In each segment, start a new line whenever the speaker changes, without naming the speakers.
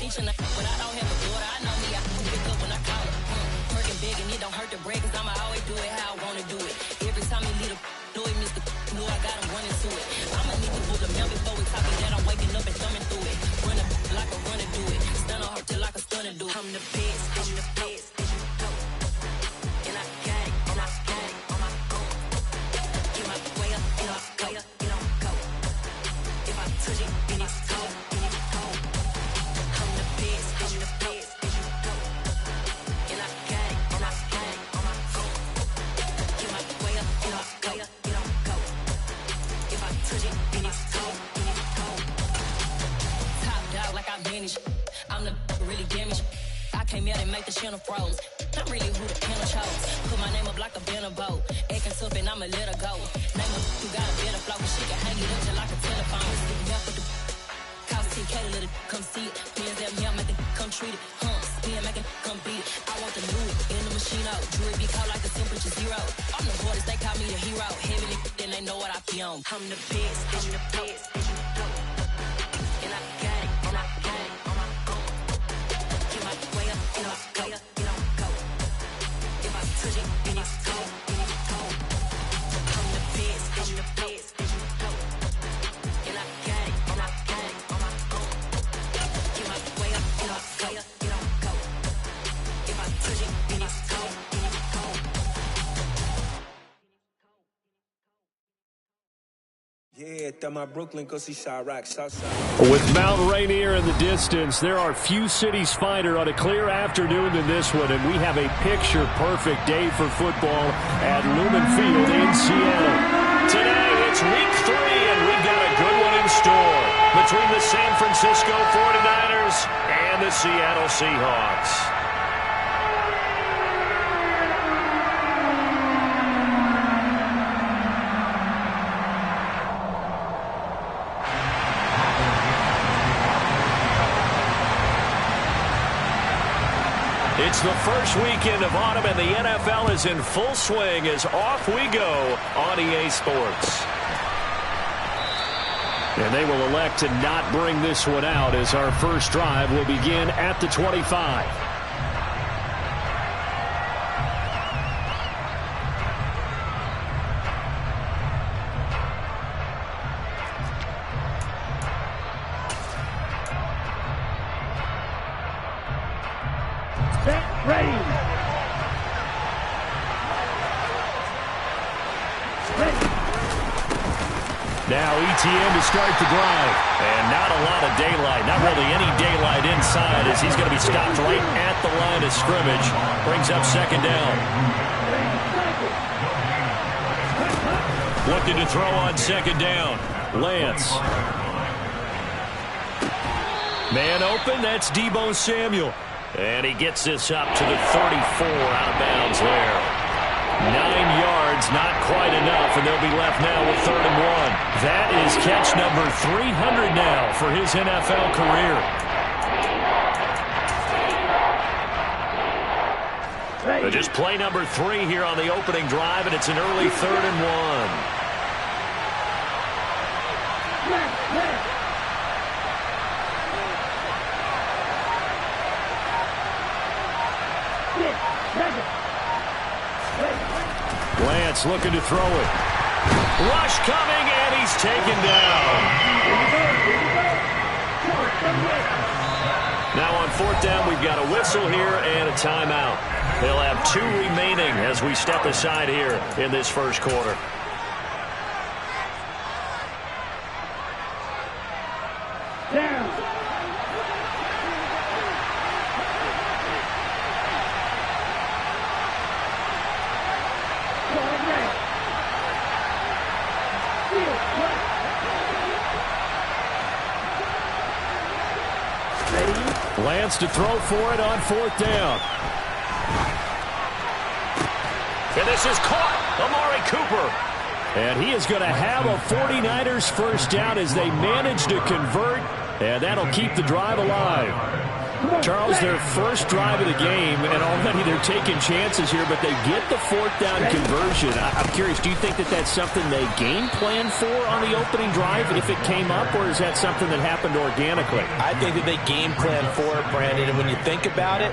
mention her, but I don't have a daughter. I know me, I can pick up when I call her. Working big and it don't hurt to break, cause I'ma always do it how I wanna do it. Every time he lead a do it, Mr. Know I got him running to it. I'ma need to pull the mail before we talk that I'm waking up and thumbing through it. Run up like a runner do it. Stun on her till like a stunner do it. I'm the best, I'm the best. And I got it, and I got it on my own. Get my way up, and I go, it don't go. If I touch it, then it's cold, then it's cold. I'm the best, I'm the best. And I got it, and I got it on my own. Get my way up, and I go, it don't go. If I touch it, then it's cold, then it's cold. Top dog like I manage. I'm the really damaged. I came out and make the channel froze. I'm really who the panel chose. Put my name up like a banner boat. Acting tough and I'ma let her go. Name her who got a better flow, but she can hang it up just like a telephone. Here for the cost TK to let it come see it. Hands at me, I make it come treat it. Spin, make it come beat it. I want the new in the machine out. Jewelry be called like the temperature zero. I'm the hardest, they call me the hero. Heavy then they know what I be on. I'm the best, I'm the best. And I got it, and I got it on my own. Get my way up, and I go, it don't go. If I touch it, then it's cold, then it's cold. I'm the best, I'm the best. And I got it, and I got it on my own. Get my way up, and I go, it don't go. If I touch it, then it's cold, then it's cold.
Yeah, throw my Brooklyn, go see Chirac, Southside.
With Mount Rainier in the distance, there are few cities finer on a clear afternoon than this one, and we have a picture-perfect day for football at Lumen Field in Seattle. Today, it's week 3, and we've got a good one in store between the San Francisco 49ers and the Seattle Seahawks. It's the first weekend of autumn, and the NFL is in full swing as off we go on EA Sports. And they will elect to not bring this one out as our first drive will begin at the 25. Now ETN to start the drive. And not a lot of daylight. Not really any daylight inside as he's going to be stopped right at the line of scrimmage. Brings up second down. Looking to throw on second down. Lance. Man open, that's Deebo Samuel. And he gets this up to the 34 out of bounds there. 9 yards, not quite enough, and they'll be left now with 3rd and 1. That is catch number 300 now for his NFL career. Just play number 3 here on the opening drive, and it's an early 3rd and 1. Lance looking to throw it. Rush coming, and he's taken down. Now on 4th down, we've got a whistle here and a timeout. They'll have 2 remaining as we step aside here in this first quarter. Lance to throw for it on 4th down. And this is caught. Amari Cooper. And he is going to have a 49ers first down as they manage to convert. And that'll keep the drive alive. Charles, their first drive of the game, and already they're taking chances here, but they get the fourth down conversion. I'm curious, do you think that that's something they game plan for on the opening drive if it came up, or is that something that happened organically?
I think that they game plan for it, Brandon, and when you think about it,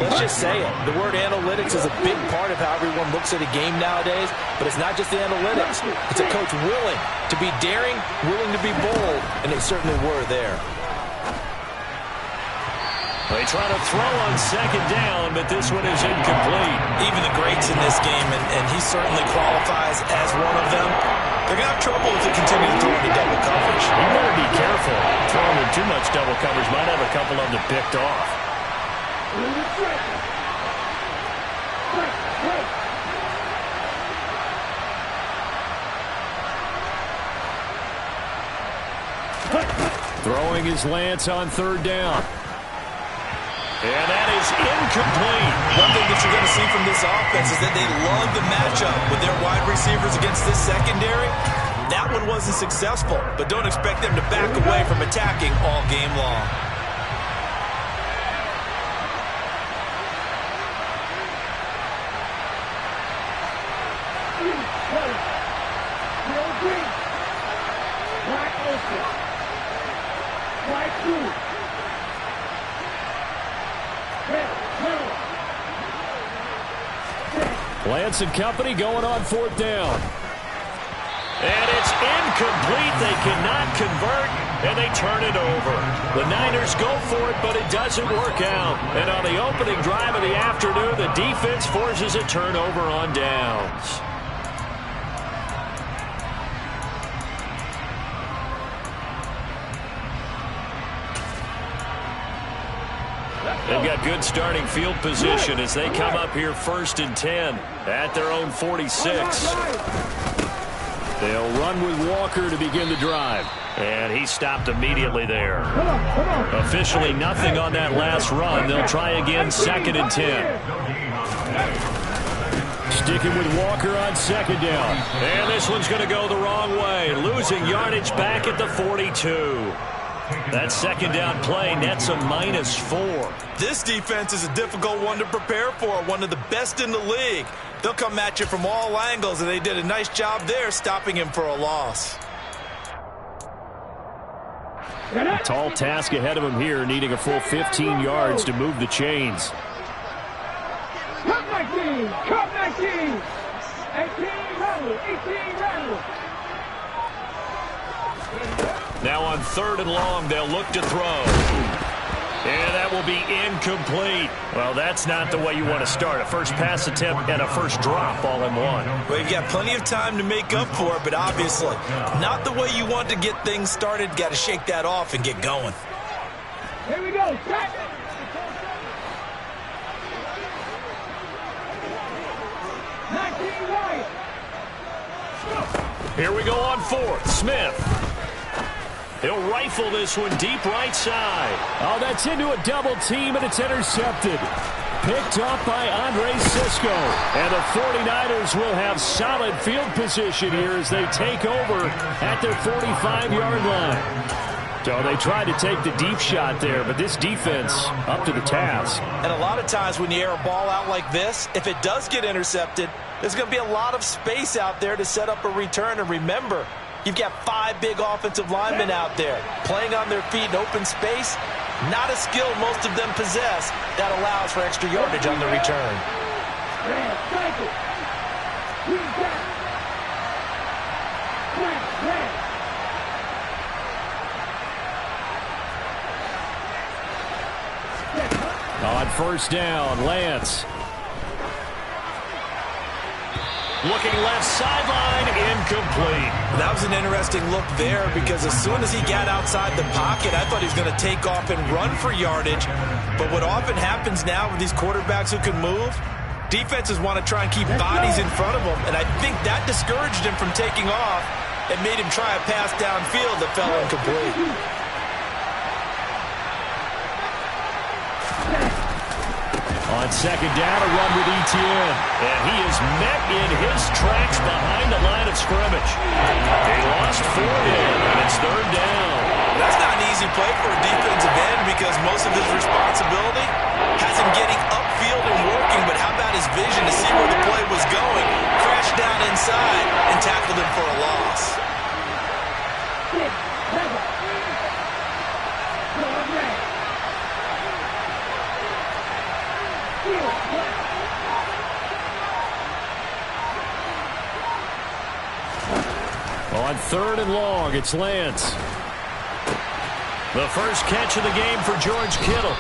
let's just say it. The word analytics is a big part of how everyone looks at a game nowadays, but it's not just the analytics. It's a coach willing to be daring, willing to be bold, and they certainly were there.
They try to throw on second down, but this one is incomplete.
Even the greats in this game, and he certainly qualifies as one of them, they're going to have trouble if they continue to throw into double coverage.
You better be careful. Throwing in too much double coverage might have a couple of them picked off. Throwing is Lance on third down. And that is incomplete.
One thing that you're going to see from this offense is that they love the matchup with their wide receivers against this secondary. That one wasn't successful, but don't expect them to back away from attacking all game long.
Lance and company going on fourth down. And it's incomplete. They cannot convert, and they turn it over. The Niners go for it, but it doesn't work out. And on the opening drive of the afternoon, the defense forces a turnover on downs. They've got good starting field position as they come up here 1st and 10 at their own 46. They'll run with Walker to begin the drive. And he stopped immediately there. Officially nothing on that last run. They'll try again 2nd and 10. Sticking with Walker on 2nd down. And this one's going to go the wrong way. Losing yardage back at the 42. That 2nd down play nets a -4.
This defense is a difficult one to prepare for, one of the best in the league. They'll come at you from all angles, and they did a nice job there stopping him for a loss.
Tall task ahead of him here, needing a full 15 yards to move the chains.
Cut 19! Cut 19! 18 rattle! 18 rattle!
Now on 3rd and long, they'll look to throw. And that will be incomplete. Well, that's not the way you want to start. A first pass attempt and a first drop all in one.
Well, you've got plenty of time to make up for it, but obviously not the way you want to get things started. Got to shake that off and get going.
Here we go. Cut.
Here we go on 4th. Smith. He'll rifle this one deep right side. Oh, that's into a double team, and it's intercepted. Picked up by Andre Cisco. And the 49ers will have solid field position here as they take over at their 45-yard line. So they tried to take the deep shot there, but this defense up to the task.
And a lot of times when you air a ball out like this, if it does get intercepted, there's going to be a lot of space out there to set up a return. And remember, you've got 5 big offensive linemen out there playing on their feet in open space. Not a skill most of them possess that allows for extra yardage on the return.
On 1st down, Lance. Looking left sideline, incomplete.
That was an interesting look there because as soon as he got outside the pocket, I thought he was going to take off and run for yardage. But what often happens now with these quarterbacks who can move, defenses want to try and keep bodies in front of them. And I think that discouraged him from taking off and made him try a pass downfield that fell incomplete.
On 2nd down, a run with Etienne. And he is met in his tracks behind the line of scrimmage. They lost 4 there, and it's 3rd down.
That's not an easy play for a defensive end because most of his responsibility has him getting upfield and working, but how about his vision to see where the play was going, crashed down inside, and tackled him for a loss.
On 3rd and long, it's Lance. The first catch of the game for George Kittle.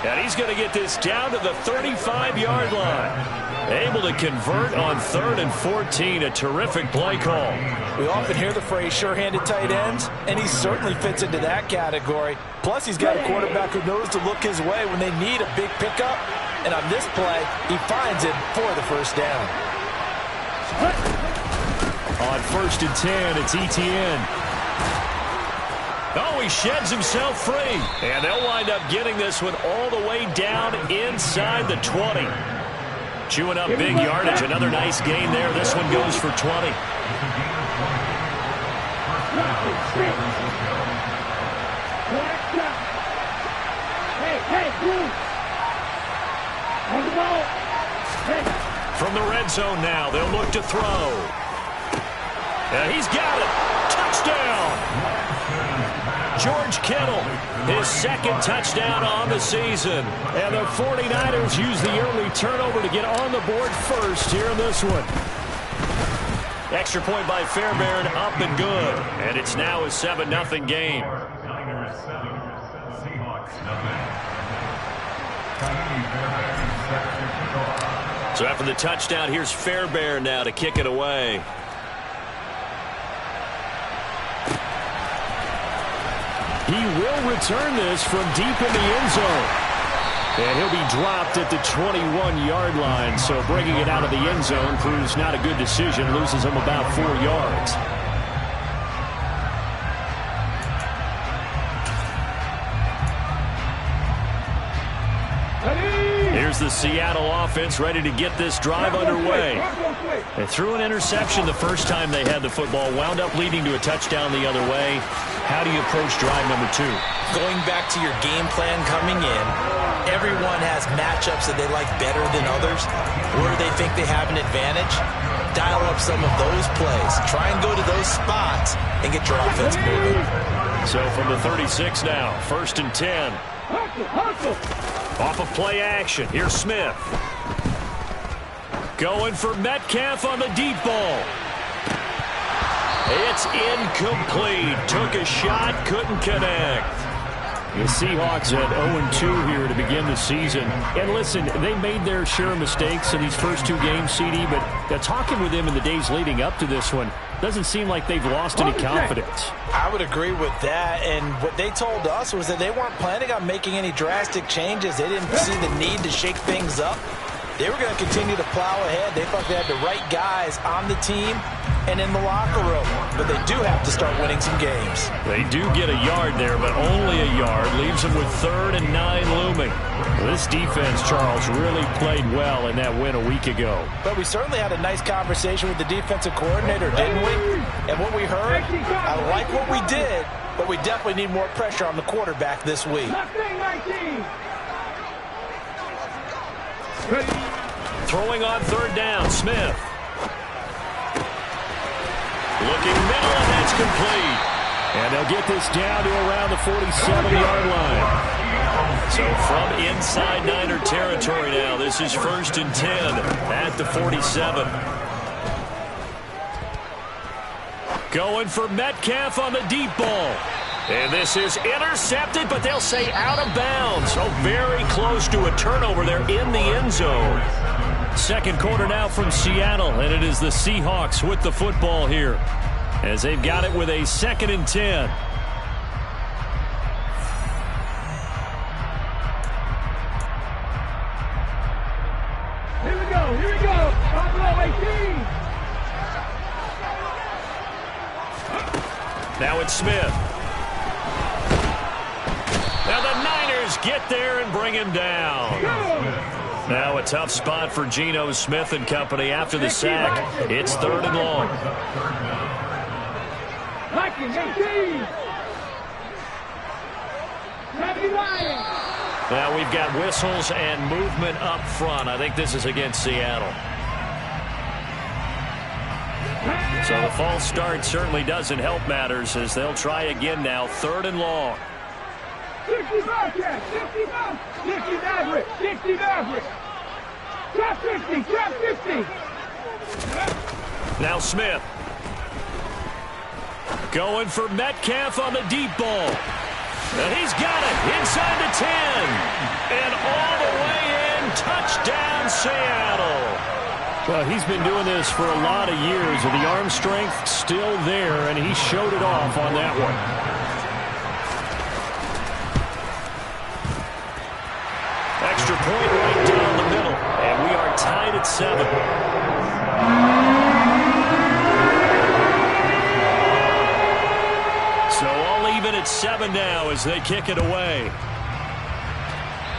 And he's going to get this down to the 35-yard line. Able to convert on 3rd and 14. A terrific play call.
We often hear the phrase sure-handed tight ends, and he certainly fits into that category. Plus, he's got a quarterback who knows to look his way when they need a big pickup. And on this play, he finds it for the first down.
On 1st and 10, it's Etienne. Oh, he sheds himself free. And they'll wind up getting this one all the way down inside the 20. Chewing up big yardage. Another nice gain there. This one goes for 20. From the red zone now, they'll look to throw. And he's got it. Touchdown. George Kittle, his 2nd touchdown on the season. And the 49ers use the early turnover to get on the board first here in this one. Extra point by Fairbairn, up and good. And it's now a 7-0 game. So after the touchdown, here's Fairbairn now to kick it away. He will return this from deep in the end zone. And he'll be dropped at the 21-yard line. So bringing it out of the end zone proves not a good decision. Loses him about 4 yards. Here's the Seattle offense ready to get this drive underway. They threw an interception the first time they had the football, wound up leading to a touchdown the other way. How do you approach drive number 2?
Going back to your game plan coming in, everyone has matchups that they like better than others, where they think they have an advantage. Dial up some of those plays. Try and go to those spots and get your offense moving.
So from the 36 now, 1st and 10. Off of play action. Here's Smith. Going for Metcalf on the deep ball. It's incomplete. Took a shot, couldn't connect. The Seahawks at 0-2 here to begin the season. And listen, they made their share of mistakes in these first 2 games, CD, but talking with them in the days leading up to this one, doesn't seem like they've lost any confidence.
I would agree with that, and what they told us was that they weren't planning on making any drastic changes. They didn't see the need to shake things up. They were going to continue to plow ahead. They thought they had the right guys on the team and in the locker room, but they do have to start winning some games.
They do get a yard there, but only a yard. Leaves them with 3rd and 9 looming. This defense, Charles, really played well in that win a week ago.
But we certainly had a nice conversation with the defensive coordinator, didn't we? And what we heard, I like what we did, but we definitely need more pressure on the quarterback this week.
Throwing on 3rd down, Smith. Looking middle, and that's complete. And they'll get this down to around the 47-yard line. So from inside Niner territory now, this is 1st and 10 at the 47. Going for Metcalf on the deep ball. And this is intercepted, but they'll say out of bounds. So very close to a turnover there in the end zone. 2nd quarter now from Seattle, and it is the Seahawks with the football here as they've got it with a 2nd and 10.
Here we go, here we go. Buffalo 18.
Now it's Smith. Now the Niners get there and bring him down. Now a tough spot for Geno Smith and company after the sack. It's 3rd and long. Now we've got whistles and movement up front. I think this is against Seattle. So the false start certainly doesn't help matters as they'll try again now. 3rd and long.
60 Bobcat, 60 Bob, 60 Maverick, 60 Maverick. Trap 50, trap 50.
Now Smith. Going for Metcalf on the deep ball. And he's got it inside the 10. And all the way in. Touchdown, Seattle. Well, he's been doing this for a lot of years, and the arm strength still there, and he showed it off on that one. Extra point right down the middle, and we are tied at 7. So all even at 7 now as they kick it away.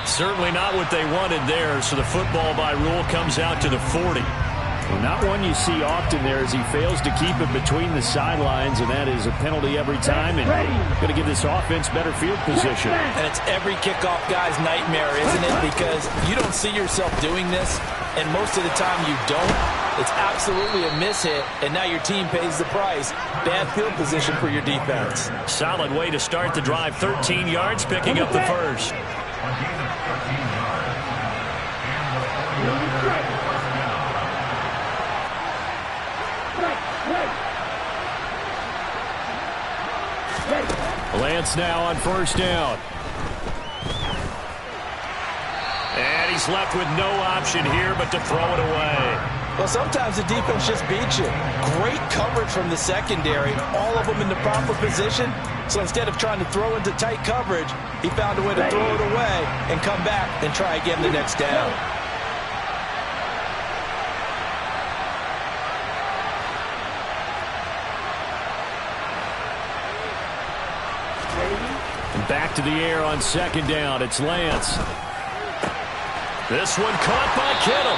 Certainly not what they wanted there, so the football by rule comes out to the 40.
Well, not one you see often there as he fails to keep it between the sidelines, and that is a penalty every time, and going to give this offense better field position.
And it's every kickoff guy's nightmare, isn't it? Because you don't see yourself doing this, and most of the time you don't. It's absolutely a miss-hit, and now your team pays the price. Bad field position for your defense.
Solid way to start the drive. 13 yards, picking up the first. Lance now on 1st down. And he's left with no option here but to throw it away.
Well, sometimes the defense just beats you. Great coverage from the secondary, all of them in the proper position. So instead of trying to throw into tight coverage, he found a way to throw it away and come back and try again the next down.
And back to the air on 2nd down. It's Lance. This one caught by Kittle.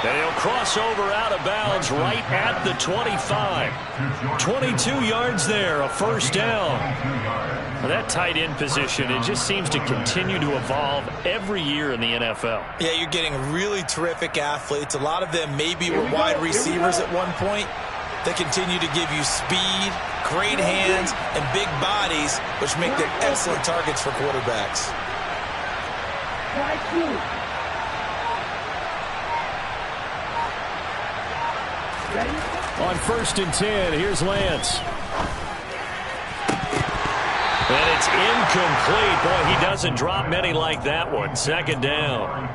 And he'll cross over out of bounds right at the 25. 22 yards there, a 1st down. Well, that tight end position, it just seems to continue to evolve every year in the NFL.
Yeah, you're getting really terrific athletes. A lot of them maybe were wide receivers at one point. They continue to give you speed, great hands, and big bodies, which make them excellent targets for quarterbacks.
On 1st and 10, here's Lance. And it's incomplete. Boy, he doesn't drop many like that one. 2nd down.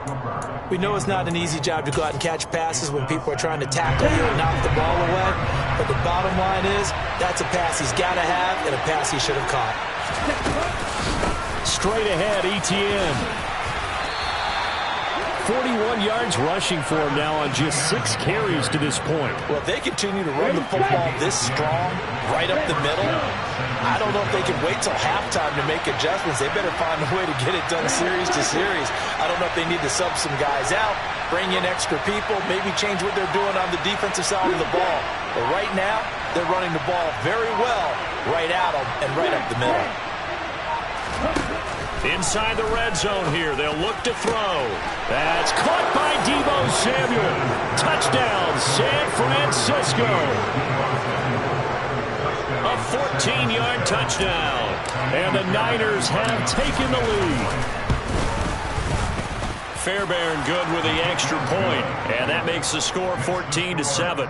We know it's not an easy job to go out and catch passes when people are trying to tackle you and knock the ball away. But the bottom line is, that's a pass he's got to have and a pass he should have caught.
Straight ahead, Etienne. 41 yards rushing for him now on just 6 carries to this point.
Well, if they continue to run the football this strong, right up the middle, I don't know if they can wait till halftime to make adjustments. They better find a way to get it done series to series. I don't know if they need to sub some guys out, bring in extra people, maybe change what they're doing on the defensive side of the ball. But right now, they're running the ball very well right at them and right up the middle.
Inside the red zone here, they'll look to throw. That's caught by Deebo Samuel. Touchdown, San Francisco. A 14-yard touchdown. And the Niners have taken the lead. Fairbairn good with the extra point, and that makes the score 14-7.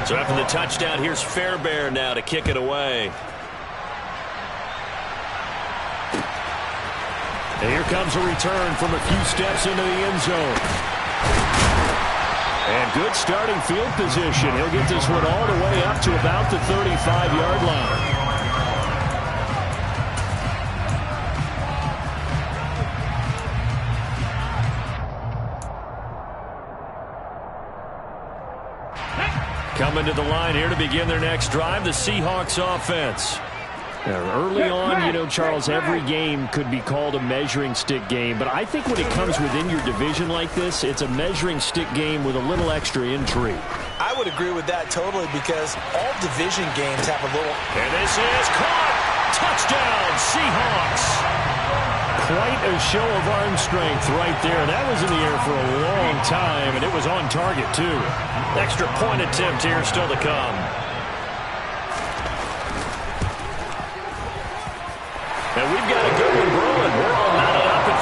So after the touchdown, here's Fairbairn now to kick it away. And here comes a return from a few steps into the end zone. And good starting field position. He'll get this one all the way up to about the 35-yard line. Coming to the line here to begin their next drive, the Seahawks offense. Early on, you know, Charles, every game could be called a measuring stick game. But I think when it comes within your division like this, it's a measuring stick game with a little extra intrigue.
I would agree with that totally because all division games have a little...
And this is caught. Touchdown, Seahawks. Quite a show of arm strength right there. That was in the air for a long time, and it was on target, too. Extra point attempt here still to come. And we've got a good one brewing. We're all mounted up at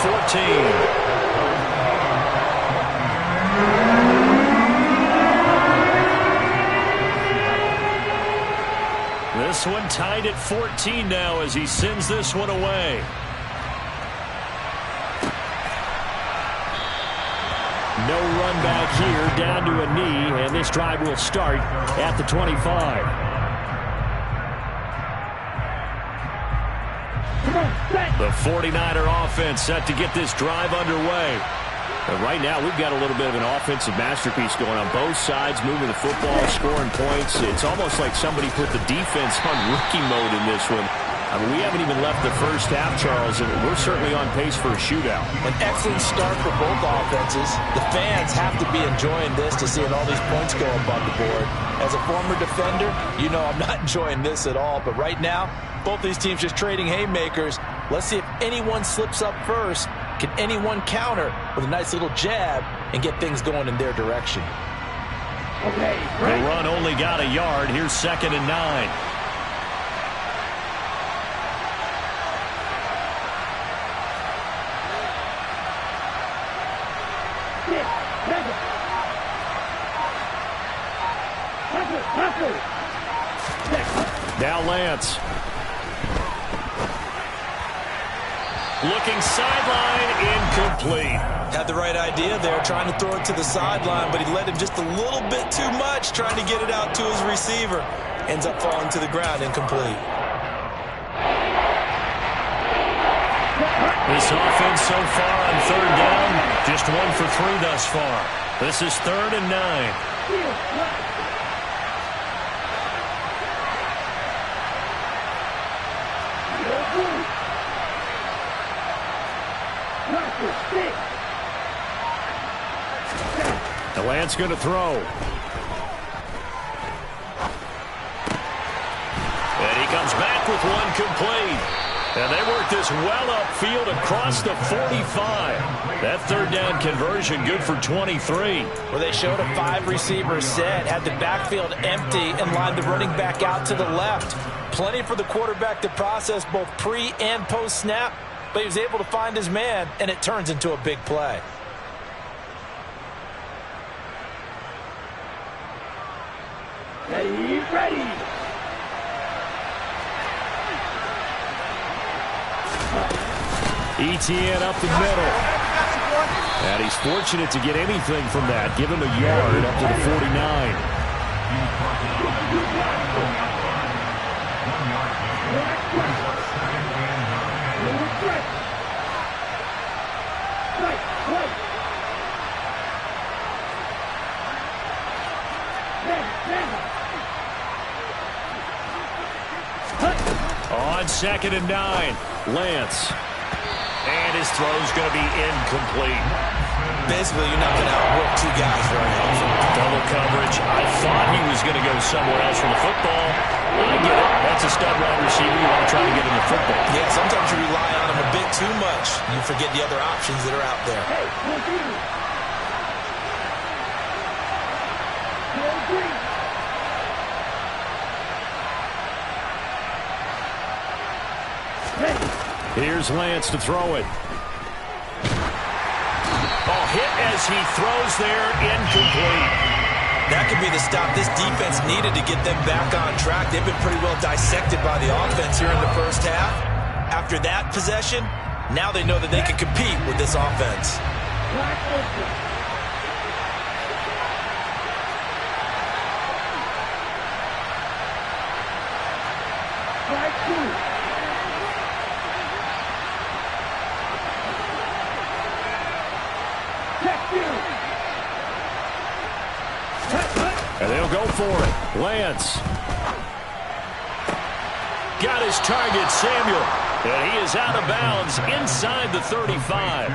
14. This one tied at 14 now as he sends this one away. No run back here, down to a knee, and this drive will start at the 25. The 49er offense set to get this drive underway. And right now, we've got a little bit of an offensive masterpiece going on both sides, moving the football, scoring points. It's almost like somebody put the defense on rookie mode in this one. I mean, we haven't even left the first half, Charles, and we're certainly on pace for a shootout.
An excellent start for both offenses. The fans have to be enjoying this to seeing all these points go above the board. As a former defender, you know I'm not enjoying this at all. But right now, both these teams just trading haymakers. Let's see if anyone slips up first. Can anyone counter with a nice little jab and get things going in their direction?
Okay, the run only got a yard. Here's 2nd and 9. Now Lance. Looking sideline, incomplete.
Had the right idea there, trying to throw it to the sideline, but he led him just a little bit too much, trying to get it out to his receiver. Ends up falling to the ground, incomplete.
This offense so far on 3rd down, just 1 for 3 thus far. This is 3rd and 9. The Lance going to throw. And he comes back with one complete. And they work this well upfield across the 45. That 3rd down conversion good for 23.
Well, they showed a 5-receiver set, had the backfield empty, and lined the running back out to the left. Plenty for the quarterback to process both pre- and post-snap, but he was able to find his man, and it turns into a big play.
Ready.
Etienne up the middle. And he's fortunate to get anything from that. Give him a yard up to the 49. On 2nd and 9, Lance. And his throw's going to be incomplete.
Basically, you're not going to outwork 2 guys very often.
Double coverage. I thought he was going to go somewhere else for the football. I get it. That's a stud wide receiver. You want to try to get him the football.
Yeah, sometimes you rely on him a bit too much. You forget the other options that are out there.
Here's Lance to throw it. Oh, hit as he throws there, incomplete.
That could be the stop this defense needed to get them back on track. They've been pretty well dissected by the offense here in the first half. After that possession, now they know that they can compete with this offense.
And they'll go for it. Lance. got his target, Samuel. And he is out of bounds inside the 35.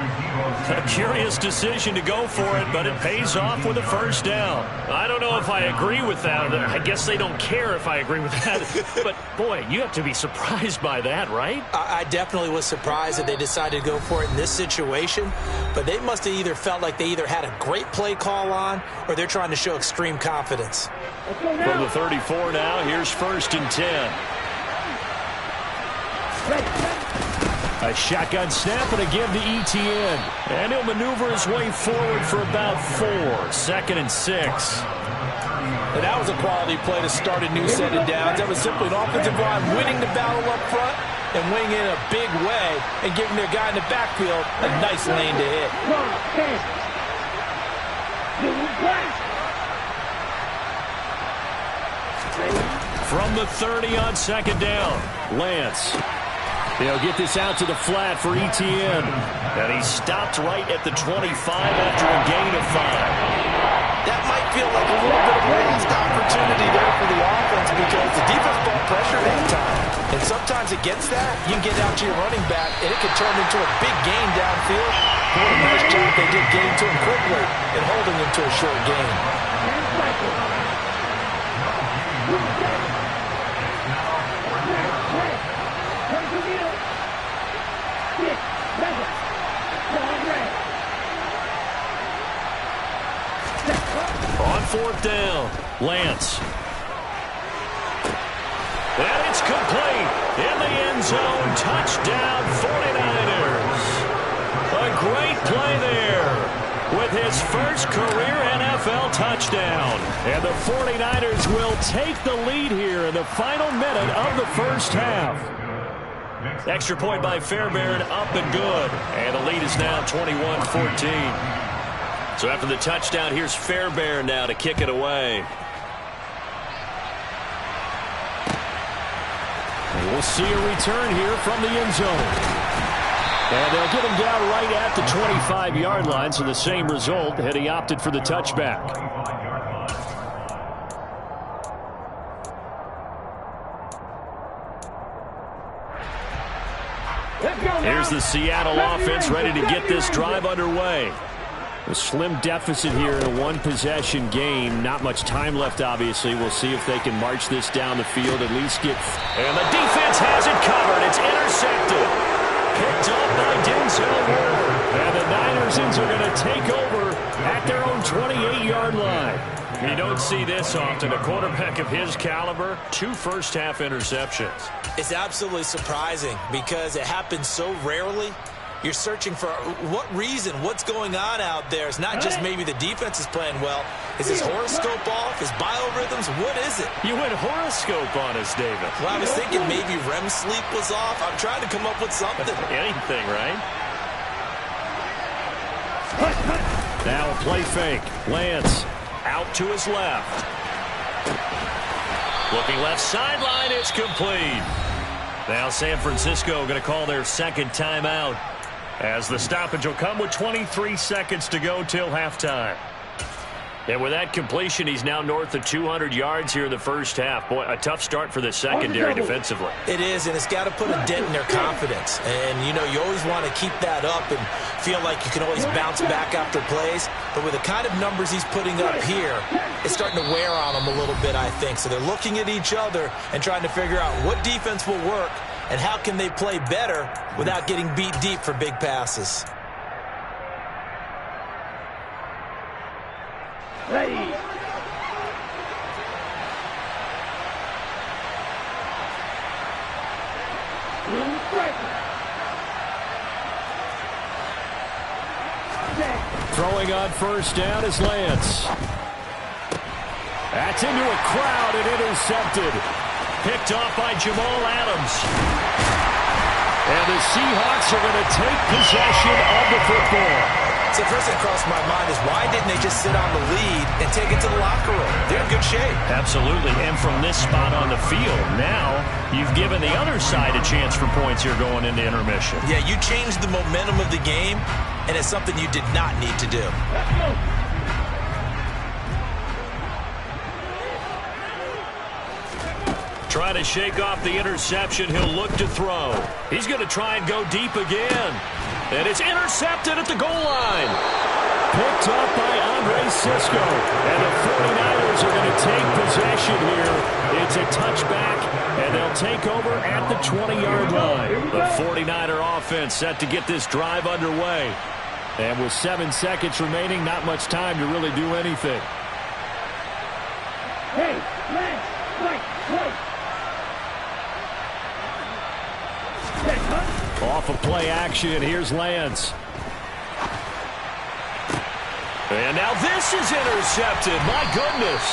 A curious decision to go for it, but it pays off with a first down. I don't know if I agree with that. I guess they don't care if I agree with that. But, boy, you have to be surprised by that, right?
I definitely was surprised that they decided to go for it in this situation. But they must have either felt like they either had a great play call on or they're trying to show extreme confidence.
From the 34 now, here's 1st and 10. A shotgun snap and a give to Etienne. And he'll maneuver his way forward for about 4. 2nd and 6.
And that was a quality play to start a new set of downs. That was simply an offensive line winning the battle up front and winning in a big way and giving their guy in the backfield a nice lane to hit.
From the 30 on 2nd down, Lance. They'll get this out to the flat for Etienne. And he stopped right at the 25 after a gain of 5.
That might feel like a little bit of a lost opportunity there for the offense because the defense brought pressure at that time. And sometimes against that, you can get out to your running back, and it can turn into a big gain downfield. What a nice job they did getting to him quickly and holding him to a short gain.
On 4th down, Lance. And it's complete. In the end zone, touchdown 49ers. A great play there with his first career NFL touchdown. And the 49ers will take the lead here in the final minute of the first half. Extra point by Fairbairn, up and good. And the lead is now 21-14. So after the touchdown, here's Fairbairn now to kick it away. And we'll see a return here from the end zone. And they'll get him down right at the 25-yard line, so the same result had he opted for the touchback. Here's the Seattle offense ready to get this drive underway. A slim deficit here in a one-possession game. Not much time left, obviously. We'll see if they can march this down the field, at least get... And the defense has it covered. It's intercepted. Picked up by Denzel Ward. And the Niners are going to take over at their own 28-yard line. You don't see this often. A quarterback of his caliber, 2 first-half interceptions.
It's absolutely surprising because it happens so rarely. You're searching for what reason, what's going on out there. It's not just maybe the defense is playing well. Is his horoscope off? His biorhythms? What is it?
You went horoscope on us, David.
Well, I was thinking maybe REM sleep was off. I'm trying to come up with something.
Anything, right? Now a play fake. Lance out to his left. Looking left sideline. It's complete. Now San Francisco going to call their second timeout, as the stoppage will come with 23 seconds to go till halftime. And with that completion, he's now north of 200 yards here in the first half. Boy, a tough start for the secondary defensively.
It is, and it's got to put a dent in their confidence. And, you know, you always want to keep that up and feel like you can always bounce back after plays. But with the kind of numbers he's putting up here, it's starting to wear on them a little bit, I think. So they're looking at each other and trying to figure out what defense will work and how can they play better without getting beat deep for big passes.
Ready.
Throwing on first down is Lance. That's into a crowd and intercepted. Picked off by Jamal Adams. And the Seahawks are going to take possession of the football.
So the first thing that crossed my mind is why didn't they just sit on the lead and take it to the locker room? They're in good shape.
Absolutely. And from this spot on the field, now you've given the other side a chance for points here going into intermission.
Yeah, you changed the momentum of the game, and it's something you did not need to do.
Let's go.
Trying to shake off the interception. He'll look to throw. He's going to try and go deep again. And it's intercepted at the goal line. Picked up by Andre Cisco. And the 49ers are going to take possession here. It's a touchback, and they'll take over at the 20-yard line. The 49er offense set to get this drive underway. And with 7 seconds remaining, not much time to really do anything.
Hey, Lance, wait.
Off of play action, here's Lance. And now this is intercepted. My goodness.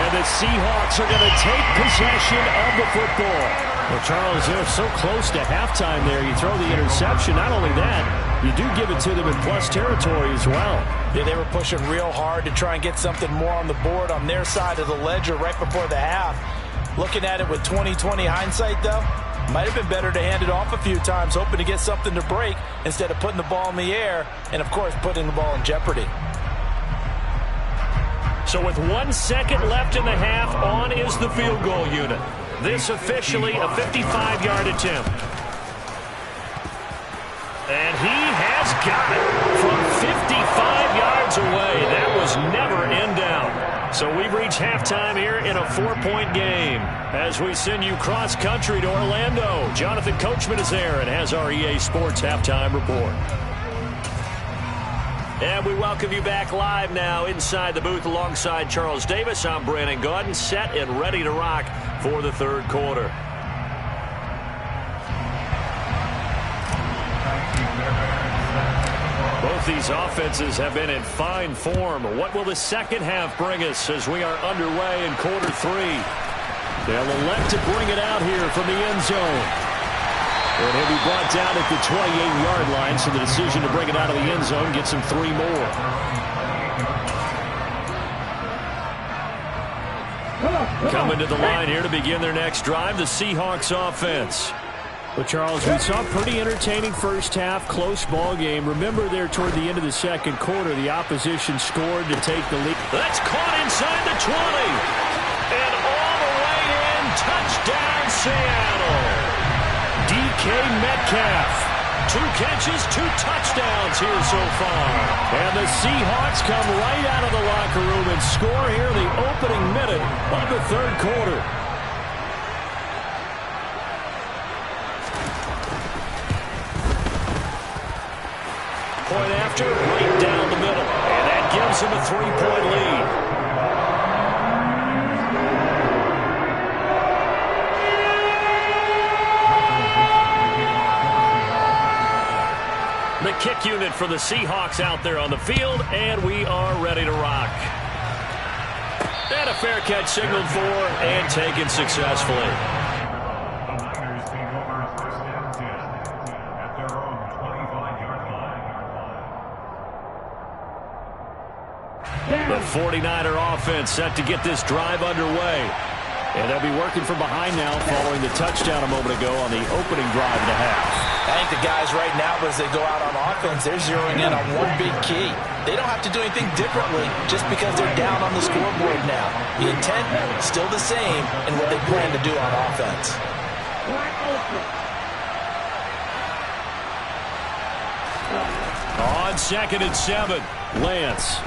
And the Seahawks are going to take possession of the football. Well, Charles, they're so close to halftime there. You throw the interception. Not only that, you do give it to them in plus territory as well.
Yeah, they were pushing real hard to try and get something more on the board on their side of the ledger right before the half. Looking at it with 20/20 hindsight, though, might have been better to hand it off a few times, hoping to get something to break instead of putting the ball in the air and, of course, putting the ball in jeopardy.
So with 1 second left in the half, on is the field goal unit. This officially a 55-yard attempt. And he has got it from 55 yards away. That was never in doubt. So we've reached halftime here in a 4-point game. As we send you cross-country to Orlando, Jonathan Coachman is there and has our EA Sports halftime report. And we welcome you back live now inside the booth alongside Charles Davis. I'm Brandon Gaudin, set and ready to rock for the third quarter. Both these offenses have been in fine form. What will the second half bring us as we are underway in quarter three? They'll elect to bring it out here from the end zone. And he'll be brought down at the 28-yard line, so the decision to bring it out of the end zone gets him 3 more. Coming to the line here to begin their next drive, the Seahawks offense. Well, Charles, we saw a pretty entertaining first half, close ball game. Remember there toward the end of the second quarter, the opposition scored to take the lead. That's caught inside the 20. And all the way in, touchdown Seattle. DK Metcalf. 2 catches, 2 touchdowns here so far. And the Seahawks come right out of the locker room and score here in the opening minute of the third quarter. Point after, right down the middle. And that gives him a 3-point lead. The kick unit for the Seahawks out there on the field, and we are ready to rock. And a fair catch signaled for and taken successfully. The 49er offense set to get this drive underway. And they'll be working from behind now following the touchdown a moment ago on the opening drive and a half.
I think the guys right now, as they go out on offense, they're zeroing in on one big key. They don't have to do anything differently just because they're down on the scoreboard now. The intent is still the same in what they plan to do on offense.
On 2nd and 7, Lance.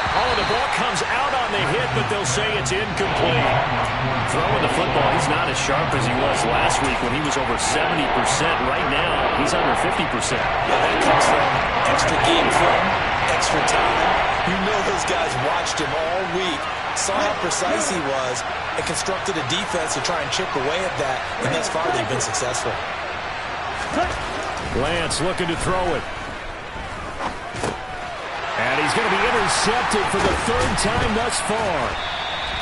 Oh, the ball comes out on the hit, but they'll say it's incomplete. Throwing the football, he's not as sharp as he was last week when he was over 70%. Right now, he's under 50%.
Yeah, that comes from extra game film, extra time. You know those guys watched him all week, saw how precise he was, and constructed a defense to try and chip away at that, and thus far they've been successful.
Lance looking to throw it. And he's going to be intercepted for the 3rd time thus far.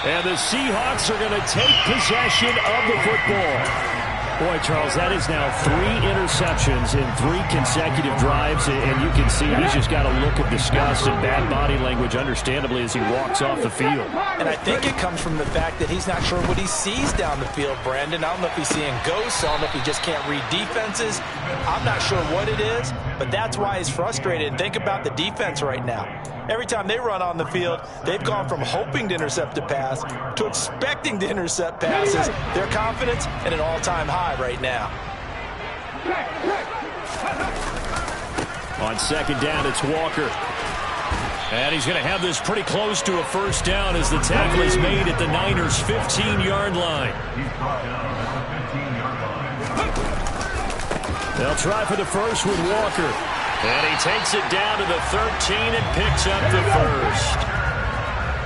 And the Seahawks are going to take possession of the football. Boy, Charles, that is now 3 interceptions in 3 consecutive drives. And you can see he's just got a look of disgust and bad body language, understandably, as he walks off the field.
And I think it comes from the fact that he's not sure what he sees down the field, Brandon. I don't know if he's seeing ghosts. I don't know if he just can't read defenses. I'm not sure what it is, but that's why he's frustrated. Think about the defense right now. Every time they run on the field, they've gone from hoping to intercept a pass to expecting to intercept passes. Their confidence at an all-time high right now.
On second down, it's Walker. And he's going to have this pretty close to a first down as the tackle is made at the Niners' 15-yard line. They'll try for the first with Walker. And he takes it down to the 13 and picks up the first.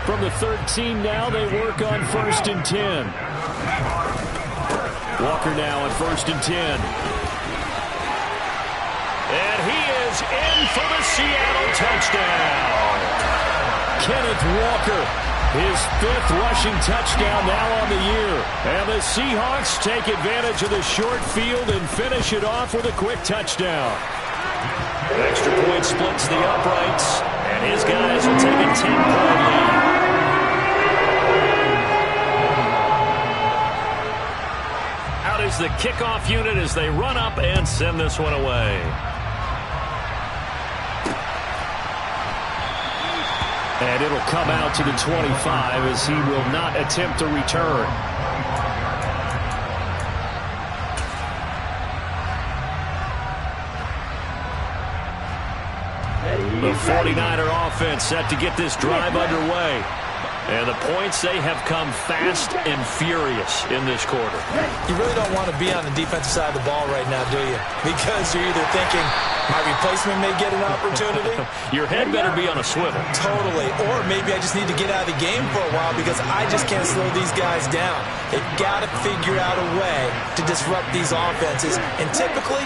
From the 13 now, they work on 1st and 10. Walker now on 1st and 10. And he is in for the Seattle touchdown. Kenneth Walker, his 5th rushing touchdown now on the year. And the Seahawks take advantage of the short field and finish it off with a quick touchdown. Extra point splits the uprights, and his guys will take a 10-point lead. Out is the kickoff unit as they run up and send this one away. And it'll come out to the 25 as he will not attempt to return. The 49er offense set to get this drive underway. And the points, they have come fast and furious in this quarter.
You really don't want to be on the defensive side of the ball right now, do you? Because you're either thinking, my replacement may get an opportunity.
Your head better be on a swivel.
Totally. Or maybe I just need to get out of the game for a while because I just can't slow these guys down. They've got to figure out a way to disrupt these offenses. And typically,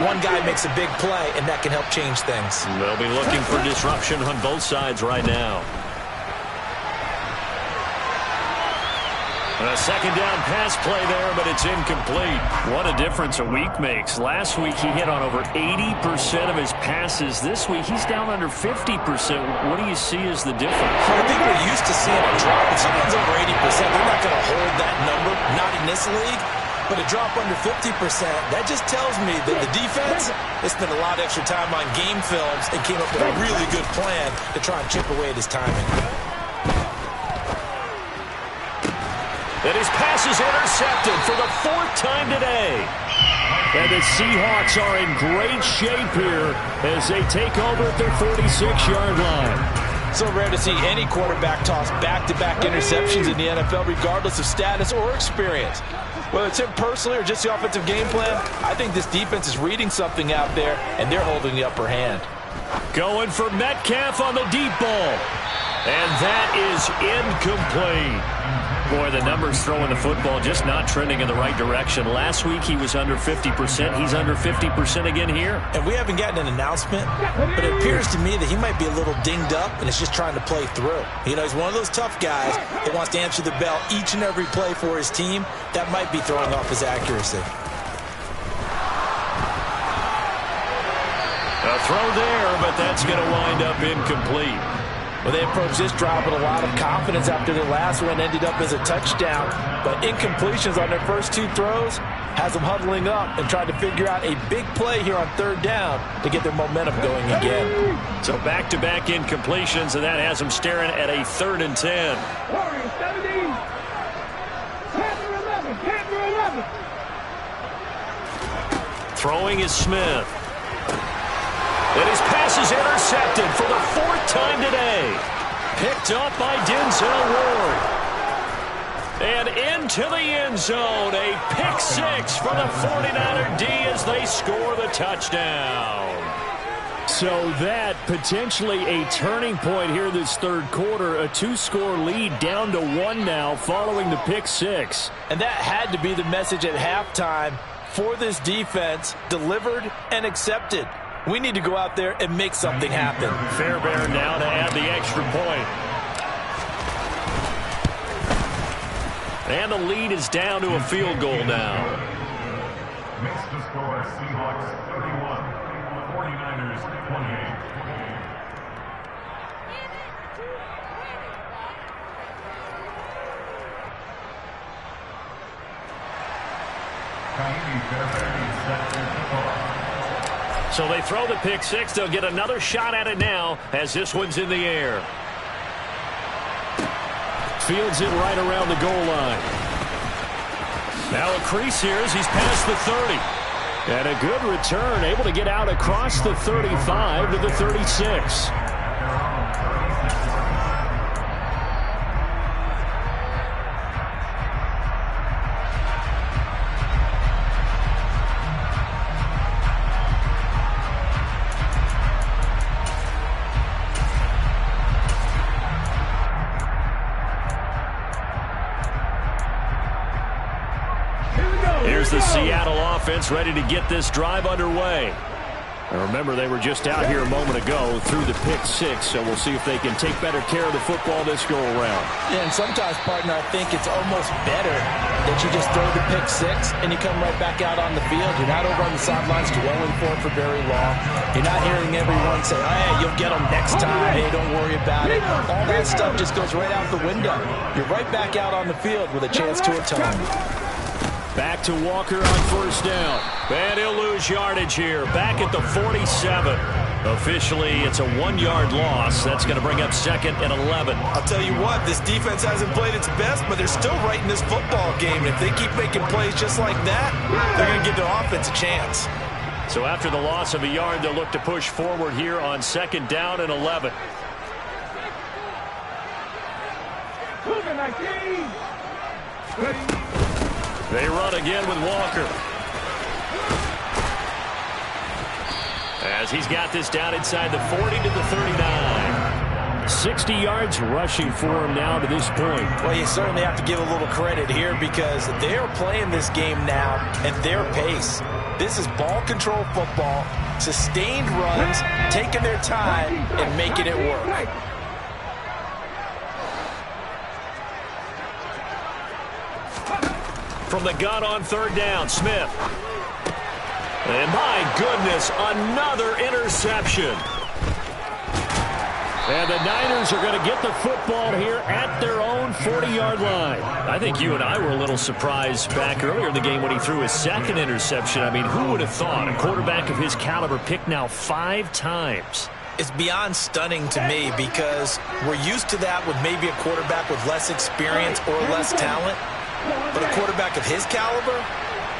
one guy makes a big play, and that can help change things.
They'll be looking for disruption on both sides right now. A second down pass play there, but it's incomplete. What a difference a week makes. Last week he hit on over 80% of his passes. This week he's down under 50%. What do you see as the difference?
Well, I think we're used to seeing a drop. If someone's over 80%, they're not going to hold that number, not in this league. But a drop under 50%, that just tells me that the defense has spent a lot of extra time on game films and came up with a really good plan to try and chip away at his timing.
And his pass is intercepted for the 4th time today. And the Seahawks are in great shape here as they take over at their 46-yard line.
So rare to see any quarterback toss back-to-back interceptions in the NFL, regardless of status or experience. Whether it's him personally or just the offensive game plan, I think this defense is reading something out there, and they're holding the upper hand.
Going for Metcalf on the deep ball. And that is incomplete. Boy, the numbers throwing the football just not trending in the right direction. Last week he was under 50%. He's under 50% again here.
And we haven't gotten an announcement, but it appears to me that he might be a little dinged up and is just trying to play through. You know, he's one of those tough guys that wants to answer the bell each and every play for his team. That might be throwing off his accuracy.
A throw there, but that's going to wind up incomplete.
Well, they approached this drive with a lot of confidence after the last one ended up as a touchdown. But incompletions on their first 2 throws has them huddling up and trying to figure out a big play here on 3rd down to get their momentum going again.
So back-to-back incompletions, and that has them staring at a 3rd and 10.
Warriors 17. Panther 11. Panther 11.
Throwing is Smith. And his pass is intercepted for the 4th time today. Picked up by Denzel Ward. And into the end zone. A pick 6 for the 49er D as they score the touchdown. So that potentially a turning point here this 3rd quarter. A 2-score lead down to 1 now following the pick 6.
And that had to be the message at halftime for this defense. Delivered and accepted. We need to go out there and make something happen.
Fairbairn now to add the extra point. And the lead is down to a field goal now.
Makes the score Seahawks 31, 49ers 28.
So they throw the pick six. They'll get another shot at it now as this one's in the air. Fields it right around the goal line. Now a crease here as he's past the 30. And a good return, able to get out across the 35 to the 36. Here's the Seattle offense ready to get this drive underway. And remember, they were just out here a moment ago through the pick six, so we'll see if they can take better care of the football this go-around.
Yeah, and sometimes, partner, I think it's almost better that you just throw the pick six and you come right back out on the field. You're not over on the sidelines dwelling for very long. You're not hearing everyone say, oh, hey, you'll get them next time. Hey, don't worry about it. All that stuff just goes right out the window. You're right back out on the field with a chance to atone.
Back to Walker on first down. And he'll lose yardage here. Back at the 47. Officially, it's a 1-yard loss. That's going to bring up 2nd and 11.
I'll tell you what, this defense hasn't played its best, but they're still right in this football game. And if they keep making plays just like that, they're going to give their offense a chance.
So after the loss of a yard, they'll look to push forward here on 2nd down and 11. They run again with Walker. As he's got this down inside the 40 to the 39. 60 yards rushing for him now to this point.
Well, you certainly have to give a little credit here because they are playing this game now at their pace. This is ball control football, sustained runs, taking their time and making it work.
From the gun on 3rd down, Smith. And my goodness, another interception. And the Niners are going to get the football here at their own 40-yard line. I think you and I were a little surprised back earlier in the game when he threw his 2nd interception. I mean, who would have thought a quarterback of his caliber picked now 5 times?
It's beyond stunning to me because we're used to that with maybe a quarterback with less experience or less talent. But a quarterback of his caliber,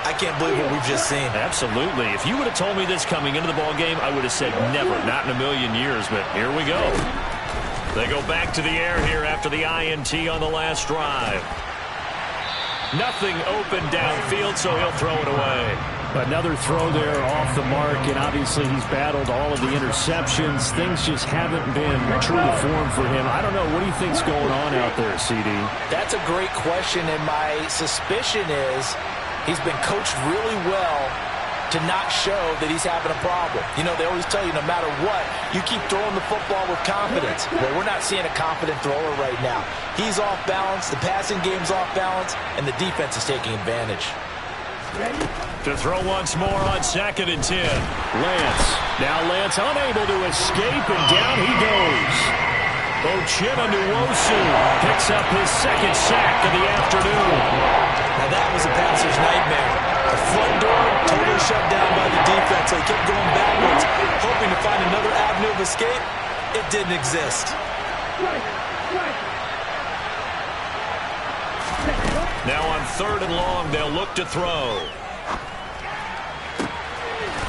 I can't believe what we've just seen.
Absolutely. If you would have told me this coming into the ball game, I would have said never, not in a million years. But here we go. They go back to the air here after the INT on the last drive. Nothing open downfield, so he'll throw it away.
Another throw there off the mark, and obviously he's battled all of the interceptions. Things just haven't been true to form for him. I don't know. What do you think's going on out there, CD?
That's a great question, and my suspicion is he's been coached really well to not show that he's having a problem. You know, they always tell you no matter what, you keep throwing the football with confidence. Well, we're not seeing a confident thrower right now. He's off balance, the passing game's off balance, and the defense is taking advantage.
To throw once more on 2nd and 10. Lance. Now Lance unable to escape, and down he goes. Ochena Nwosu picks up his 2nd sack of the afternoon.
Now that was a passer's nightmare. The front door totally shut down by the defense, so he kept going backwards, hoping to find another avenue of escape. It didn't exist.
Now on 3rd and long, they'll look to throw.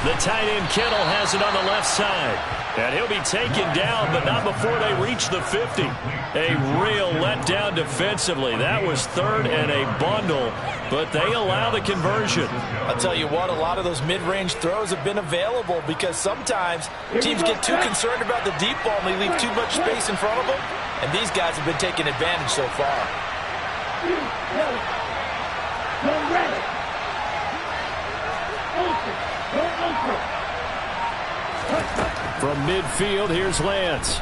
The tight end Kittle has it on the left side. And he'll be taken down, but not before they reach the 50. A real letdown defensively. That was 3rd and a bundle, but they allow the conversion.
I'll tell you what, a lot of those mid-range throws have been available because sometimes teams get too concerned about the deep ball and they leave too much space in front of them. And these guys have been taking advantage so far.
From midfield, here's Lance.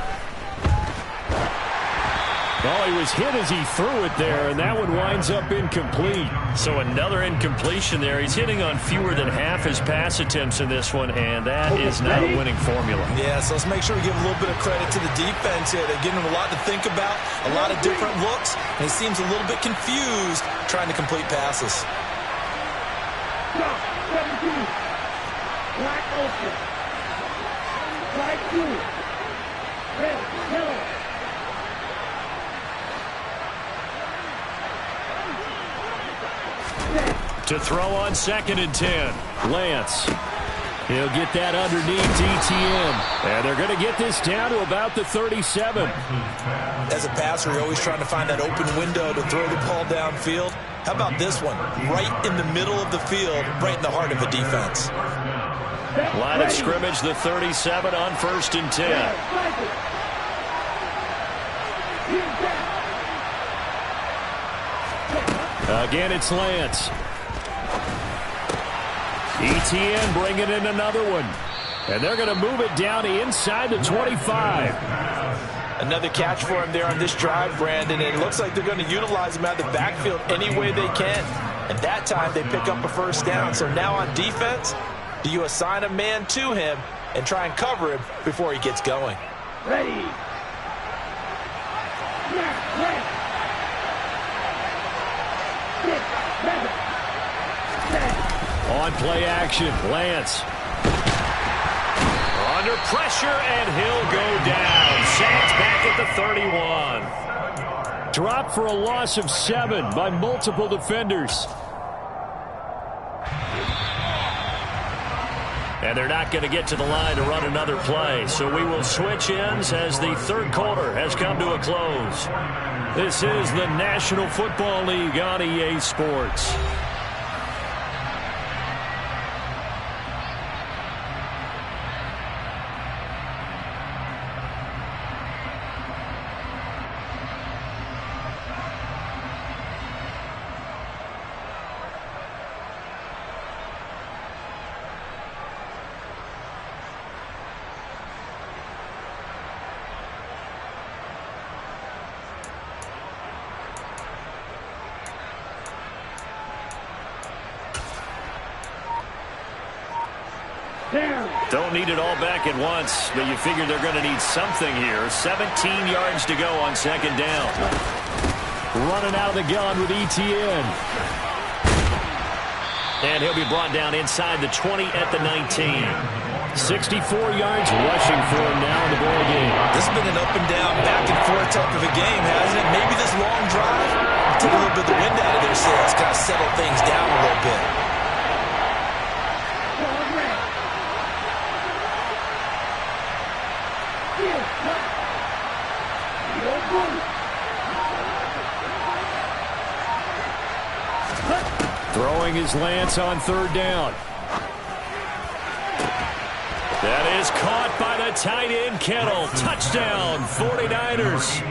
Oh, he was hit as he threw it there, and that one winds up incomplete. So another incompletion there. He's hitting on fewer than half his pass attempts in this one, and that is not a winning formula.
Yeah, so let's make sure we give a little bit of credit to the defense here. They're giving him a lot to think about, a lot of different looks, and he seems a little bit confused trying to complete passes.
Strike two. Red, yellow.
To throw on 2nd and 10. Lance. He'll get that underneath ETN. And they're going to get this down to about the 37.
As a passer, you're always trying to find that open window to throw the ball downfield. How about this one? Right in the middle of the field, right in the heart of a defense.
Line of scrimmage, the 37 on 1st and 10. Again, it's Lance. ETN bringing in another one. And they're going to move it down inside the 25.
Another catch for him there on this drive, Brandon. And it looks like they're going to utilize him out of the backfield any way they can. And that time they pick up a first down. So now on defense, do you assign a man to him and try and cover him before he gets going?
Ready.
On play action, Lance. Under pressure, and he'll go down. Sacked back at the 31. Dropped for a loss of 7 by multiple defenders. And they're not going to get to the line to run another play. So we will switch ends as the third quarter has come to a close. This is the National Football League on EA Sports. Don't need it all back at once, but you figure they're going to need something here. 17 yards to go on 2nd down. Running out of the gun with ETN. And he'll be brought down inside the 20 at the 19. 64 yards rushing for him now in the ball game.
This has been an up and down, back and forth type of a game, hasn't it? Maybe this long drive took a little bit of the wind out of their sails, kind of settle things down a little bit.
Throwing his Lance on 3rd down. That is caught by the tight end, Kittle. Touchdown, 49ers.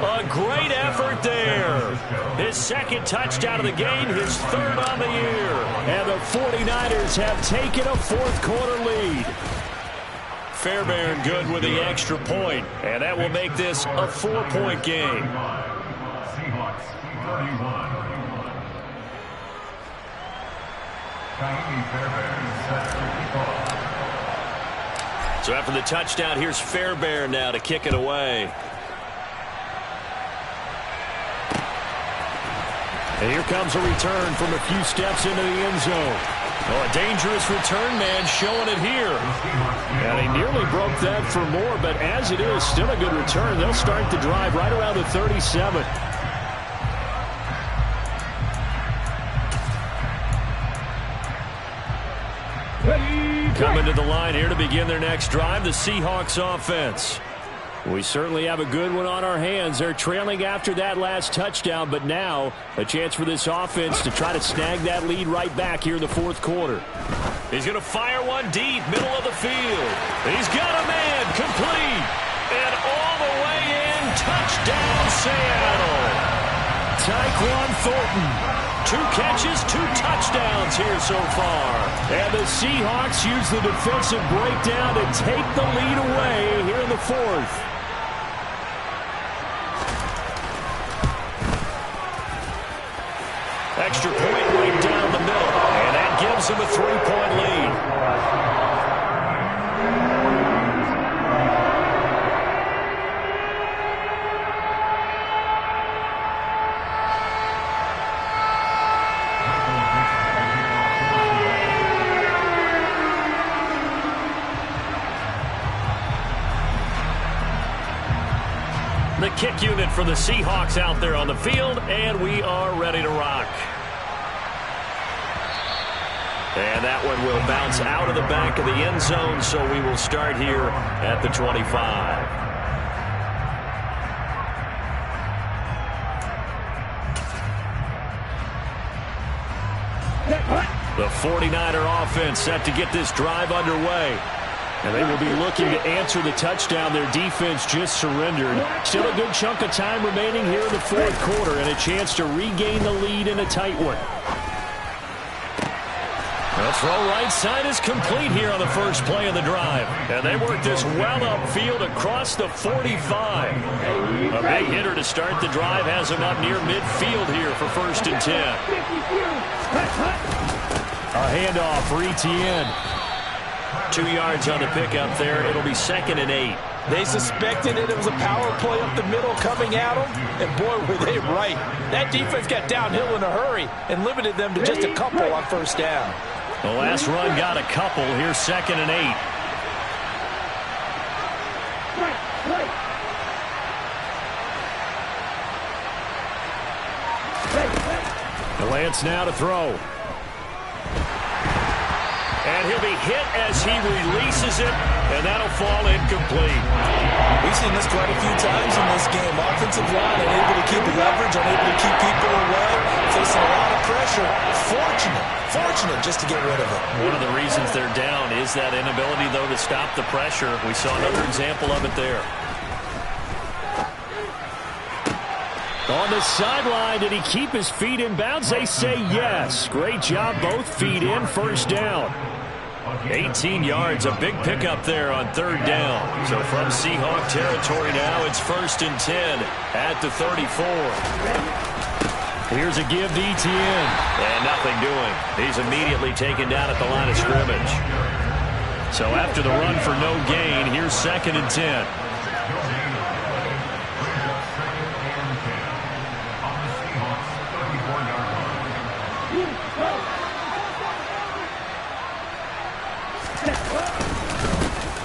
A great effort there. His 2nd touchdown of the game, his 3rd on the year. And the 49ers have taken a 4th quarter lead. Fairbairn good with the extra point, and that will make this a 4-point game.
Seahawks 31.
So after the touchdown, here's Fairbairn now to kick it away. And here comes a return from a few steps into the end zone. Oh, a dangerous return man showing it here. And he nearly broke that for more, but as it is, still a good return. They'll start the drive right around the 37. Coming to the line here to begin their next drive, the Seahawks offense. We certainly have a good one on our hands. They're trailing after that last touchdown, but now a chance for this offense to try to snag that lead right back here in the 4th quarter. He's going to fire one deep, middle of the field. He's got a man, complete, and all the way in, touchdown Seattle. Tyquan Thornton, 2 catches, 2 touchdowns here so far. And the Seahawks use the defensive breakdown to take the lead away here in the 4th. Extra point right down the middle, and that gives him a 3-point lead. kick unit for the Seahawks out there on the field, and we are ready to rock. And that one will bounce out of the back of the end zone, so we will start here at the 25. The 49er offense set to get this drive underway. And they will be looking to answer the touchdown their defense just surrendered. Still a good chunk of time remaining here in the fourth quarter and a chance to regain the lead in a tight one. The throw right side is complete here on the first play of the drive. And they work this well upfield across the 45. A big hitter to start the drive has him up near midfield here for 1st and 10. A handoff for Etienne. 2 yards on the pickup there. It'll be 2nd and 8.
They suspected it was a power play up the middle coming at them, and boy, were they right. That defense got downhill in a hurry and limited them to just a couple on 1st down.
The last run got a couple. Here's 2nd and 8. Lance now to throw. And he'll be hit as he releases it, and that'll fall incomplete.
We've seen this quite a few times in this game. Offensive line unable to keep leverage, unable to keep people away, facing a lot of pressure. Fortunate just to get rid of it.
One of the reasons they're down is that inability, though, to stop the pressure. We saw another example of it there. On the sideline, did he keep his feet in bounds? They say yes. Great job, both feet in, 1st down. 18 yards, a big pickup there on 3rd down. So from Seahawk territory now, it's 1st and 10 at the 34. Here's a give to Etienne. And nothing doing. He's immediately taken down at the line of scrimmage. So after the run for no gain, here's 2nd and 10.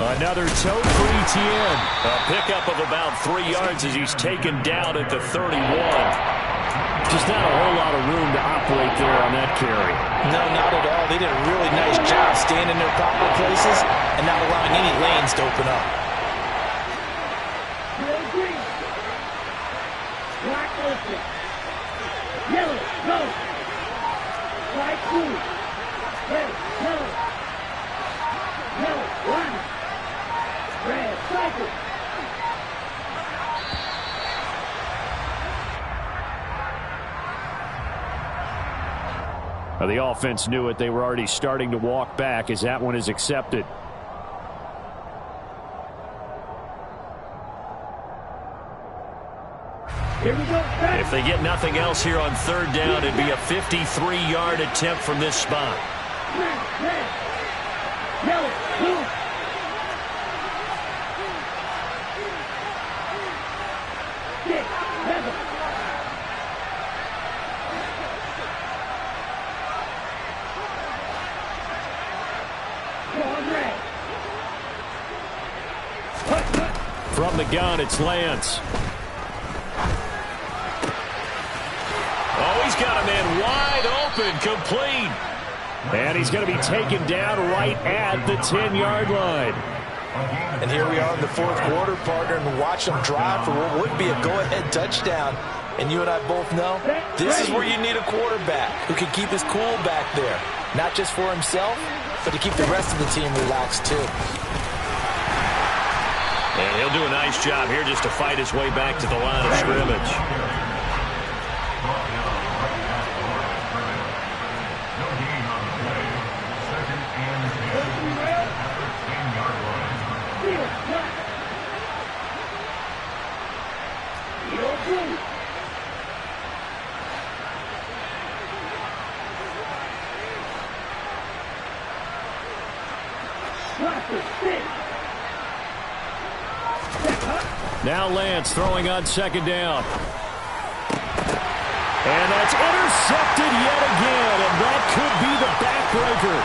Another tote for Etienne. A pickup of about 3 yards as he's taken down at the 31. Just not a whole lot of room to operate there on that carry.
No, not at all. They did a really nice job staying in their proper places and not allowing any lanes to open up.
Yellow, go. White, blue. Red, yellow. Yellow, one. Red, cycle.
The offense knew it. They were already starting to walk back as that one is accepted.
Here we go.
If they get nothing else here on 3rd down, it'd be a 53-yard attempt from this spot.
Red, yellow, blue. Six, seven.
From the gun, it's Lance. Oh, he's got a man wide open, complete. And he's going to be taken down right at the 10-yard line.
And here we are in the 4th quarter, partner, and watch them drive for what would be a go-ahead touchdown. And you and I both know this is where you need a quarterback who can keep his cool back there. Not just for himself, but to keep the rest of the team relaxed too.
And he'll do a nice job here just to fight his way back to the line of scrimmage. Now Lance throwing on 2nd down. And that's intercepted yet again, and that could be the backbreaker.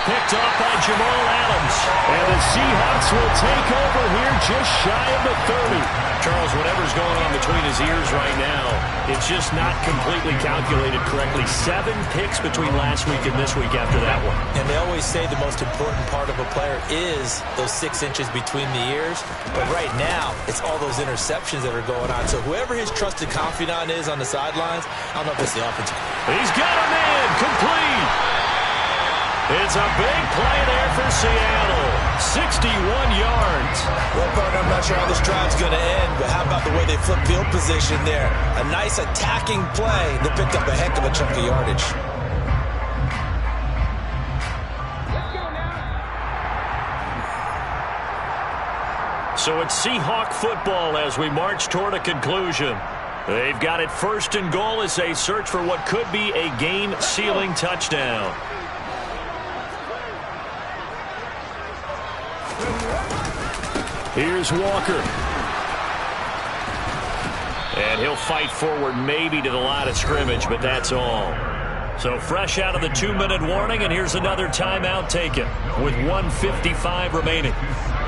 picked off by Jamal Adams. And the Seahawks will take over here just shy of the 30.
Charles, whatever's going on between his ears right now, it's just not completely calculated correctly. 7 picks between last week and this week after that one.
And they always say the most important part of a player is those 6 inches between the ears. But right now, it's all those interceptions that are going on. So whoever his trusted confidant is on the sidelines, I don't know if it's the offense.
He's got him in. Complete. It's a big play there for Seattle. 61 yards.
Well, partner, I'm not sure how this drive's going to end, but how about the way they flip field position there? A nice attacking play. They picked up a heck of a chunk of yardage.
So it's Seahawk football as we march toward a conclusion. They've got it 1st and goal as they search for what could be a game-sealing touchdown. Here's Walker. And he'll fight forward maybe to the line of scrimmage, but that's all. So fresh out of the 2-minute warning, and here's another timeout taken with 1:55 remaining.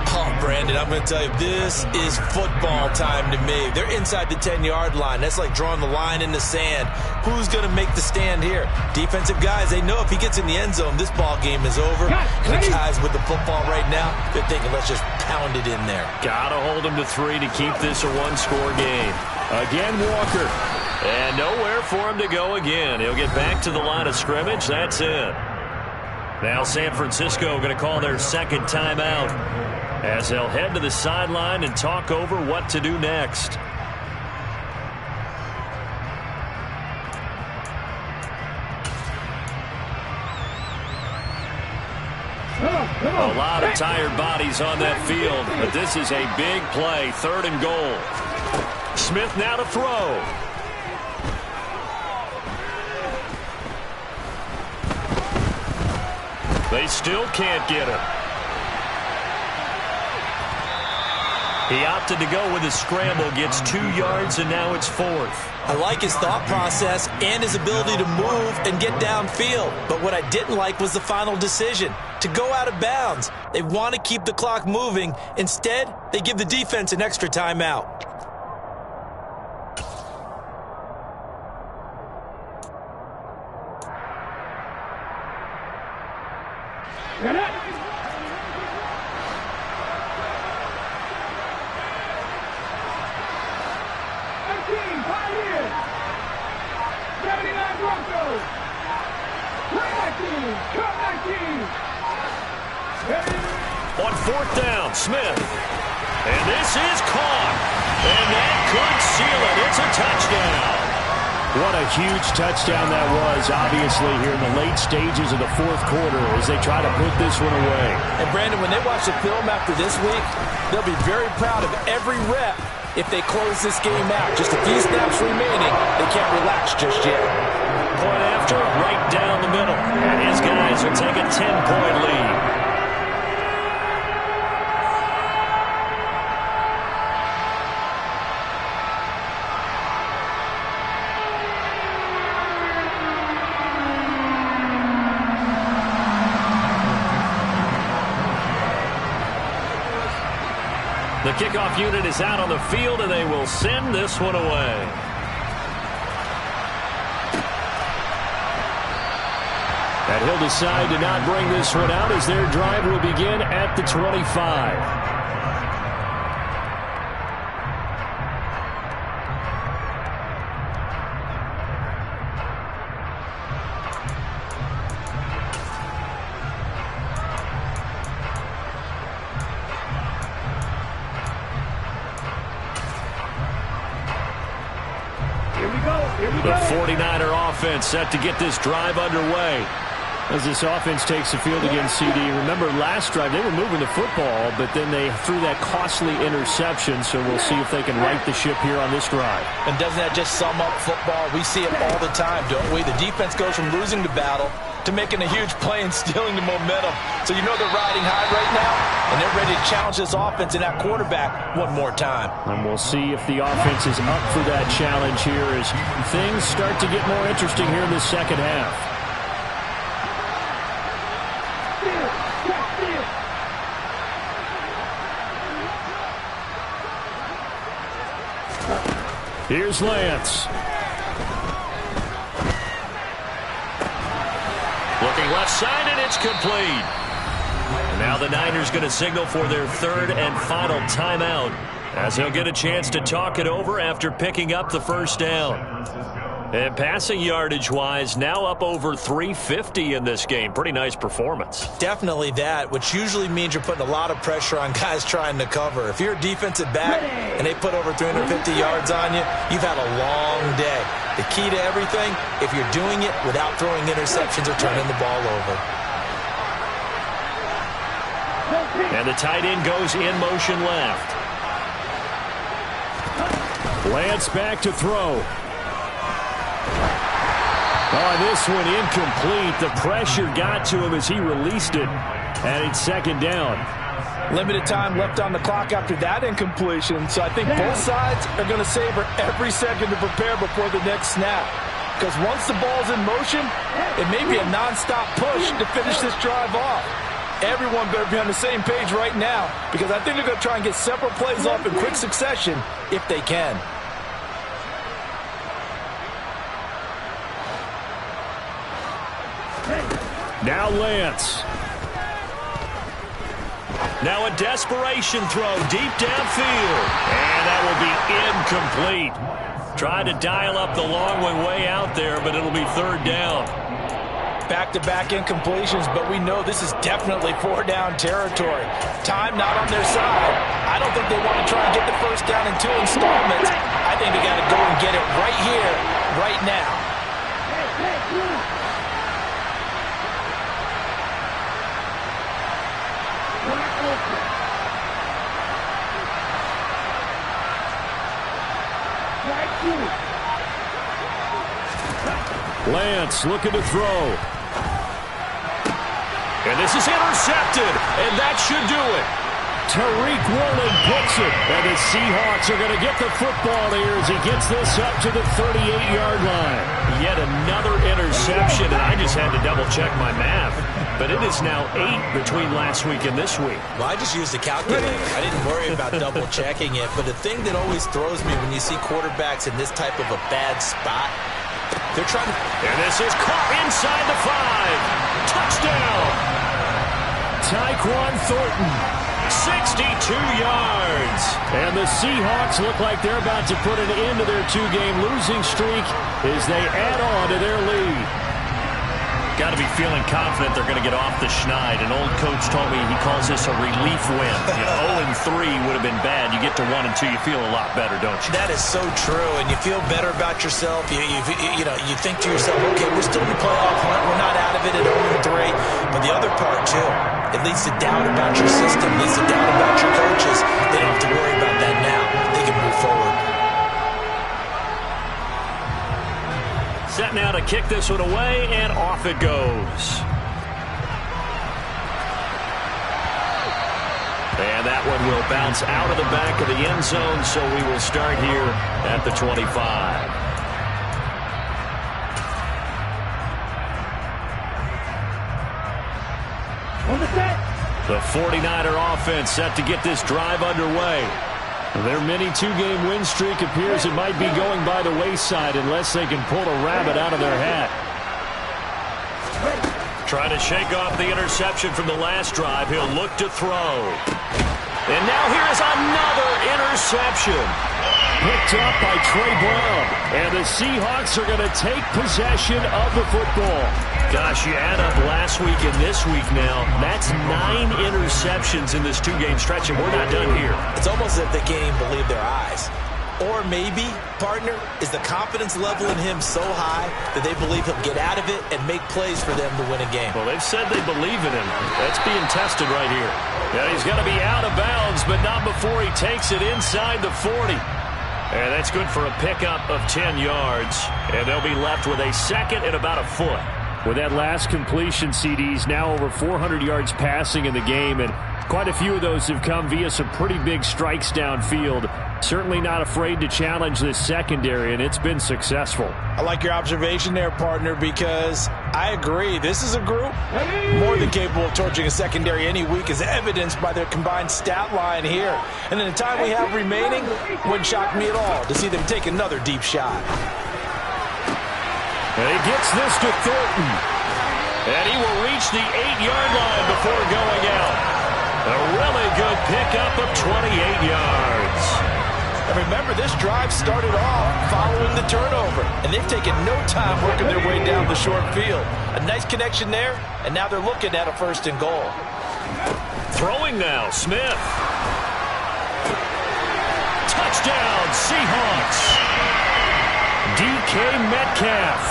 Oh, Brandon, I'm going to tell you, this is football time to me. They're inside the 10-yard line. That's like drawing the line in the sand. Who's going to make the stand here? Defensive guys, they know if he gets in the end zone, this ball game is over. And the guys with the football right now, they're thinking, let's just pound it in there.
Got to hold him to 3 to keep this a 1-score game. Again, Walker. And nowhere for him to go again. He'll get back to the line of scrimmage. That's it. Now San Francisco going to call their 2nd timeout as they'll head to the sideline and talk over what to do next. A lot of tired bodies on that field, but this is a big play. 3rd and goal. Smith now to throw. They still can't get him. He opted to go with his scramble, gets 2 yards, and now it's 4th.
I like his thought process and his ability to move and get downfield. But what I didn't like was the final decision, to go out of bounds. They want to keep the clock moving. Instead, they give the defense an extra timeout.
On 4th down, Smith. And this is caught. And that could seal it. It's a touchdown. What a huge touchdown that was, obviously, here in the late stages of the 4th quarter as they try to put this one away.
And, Brandon, when they watch the film after this week, they'll be very proud of every rep if they close this game out. Just a few snaps remaining. They can't relax just yet.
Point after, right down the middle. And his guys will take a 10-point lead. The kickoff unit is out on the field, and they will send this one away. And he'll decide to not bring this one out as their drive will begin at the 25. The 49er offense set to get this drive underway. As this offense takes the field against CD. Remember, last drive, they were moving the football, but then they threw that costly interception, so we'll see if they can right the ship here on this drive.
And doesn't that just sum up football? We see it all the time, don't we? The defense goes from losing the battle to making a huge play and stealing the momentum. So you know they're riding high right now, and they're ready to challenge this offense and that quarterback one more time.
And we'll see if the offense is up for that challenge here as things start to get more interesting here in the second half. Here's Lance. Looking left side, and it's complete. And now the Niners going to signal for their third and final timeout, as they'll get a chance to talk it over after picking up the first down. And passing yardage-wise, now up over 350 in this game. Pretty nice performance.
Definitely that, which usually means you're putting a lot of pressure on guys trying to cover. If you're a defensive back and they put over 350 yards on you, you've had a long day. The key to everything, if you're doing it without throwing interceptions or turning the ball over.
And the tight end goes in motion left. Lance back to throw. Oh, this one incomplete. The pressure got to him as he released it. And it's second down.
Limited time left on the clock after that incompletion. So I think both sides are going to savor every second to prepare before the next snap. Because once the ball's in motion, it may be a nonstop push to finish this drive off. Everyone better be on the same page right now, because I think they're going to try and get several plays off in quick succession if they can.
Now Lance. Now a desperation throw deep downfield. And that will be incomplete. Tried to dial up the long way out there, but it'll be third down.
Back-to-back incompletions, but we know this is definitely four-down territory. Time not on their side. I don't think they want to try and get the first down in 2 installments. I think they got to go and get it right here, right now.
Lance looking to throw. And this is intercepted, and that should do it. Tariq Woolen puts it, and the Seahawks are going to get the football here as he gets this up to the 38-yard line. Yet another interception, and I just had to double-check my math. But it is now 8 between last week and this week.
Well, I just used a calculator. I didn't worry about double-checking it. But the thing that always throws me when you see quarterbacks in this type of a bad spot, they're trying to...
And this is caught inside the 5. Touchdown! Tyquan Thornton, 62 yards. And the Seahawks look like they're about to put an end to their 2-game losing streak as they add on to their lead. Got to be feeling confident they're going to get off the schneid. An old coach told me he calls this a relief win. 0-3 would have been bad. You get to 1-2, you feel a lot better, don't you?
That is so true, and you feel better about yourself. You think to yourself, okay, we're still in the playoff hunt. We're not out of it at 0-3. But the other part, too, it leads to doubt about your system. It leads to doubt about your coaches. They don't have to worry about that now. They can move forward.
Set now to kick this one away, and off it goes. And that one will bounce out of the back of the end zone, so we will start here at the 25. The 49er offense set to get this drive underway. Their mini 2-game win streak appears it might be going by the wayside unless they can pull a rabbit out of their hat. Trying to shake off the interception from the last drive. He'll look to throw. And now here is another interception. Picked up by Trey Brown. And the Seahawks are going to take possession of the football. Gosh, you add up last week and this week now. That's 9 interceptions in this 2-game stretch, and we're not done here.
It's almost as if they can't even believe their eyes. Or maybe, partner, is the confidence level in him so high that they believe he'll get out of it and make plays for them to win a game.
Well, they've said they believe in him. That's being tested right here. Yeah, he's going to be out of bounds, but not before he takes it inside the 40. And that's good for a pickup of 10 yards. And they'll be left with a second and about a foot. With that last completion, CD's now over 400 yards passing in the game, and quite a few of those have come via some pretty big strikes downfield. Certainly not afraid to challenge this secondary, and it's been successful.
I like your observation there, partner, because
I agree. This is a group more than capable of torching a secondary any week, as evidenced by their combined stat line here. And in the time we have remaining, wouldn't shock me at all to see them take another deep shot.
And he gets this to Thornton. And he will reach the 8-yard line before going out. A really good pickup of 28 yards.
And remember, this drive started off following the turnover, and they've taken no time working their way down the short field. A nice connection there, and now they're looking at a 1st and goal.
Throwing now, Smith. Touchdown, Seahawks. DK Metcalf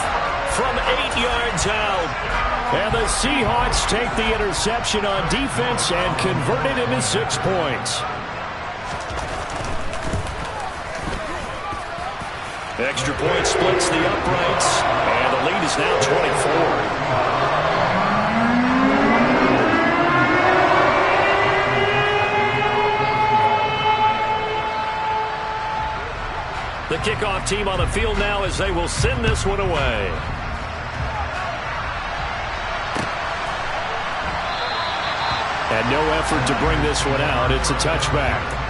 from 8 yards out. And the Seahawks take the interception on defense and convert it into 6 points. Extra point splits the uprights, and the lead is now 24. The kickoff team on the field now as they will send this one away. And no effort to bring this one out. It's a touchback.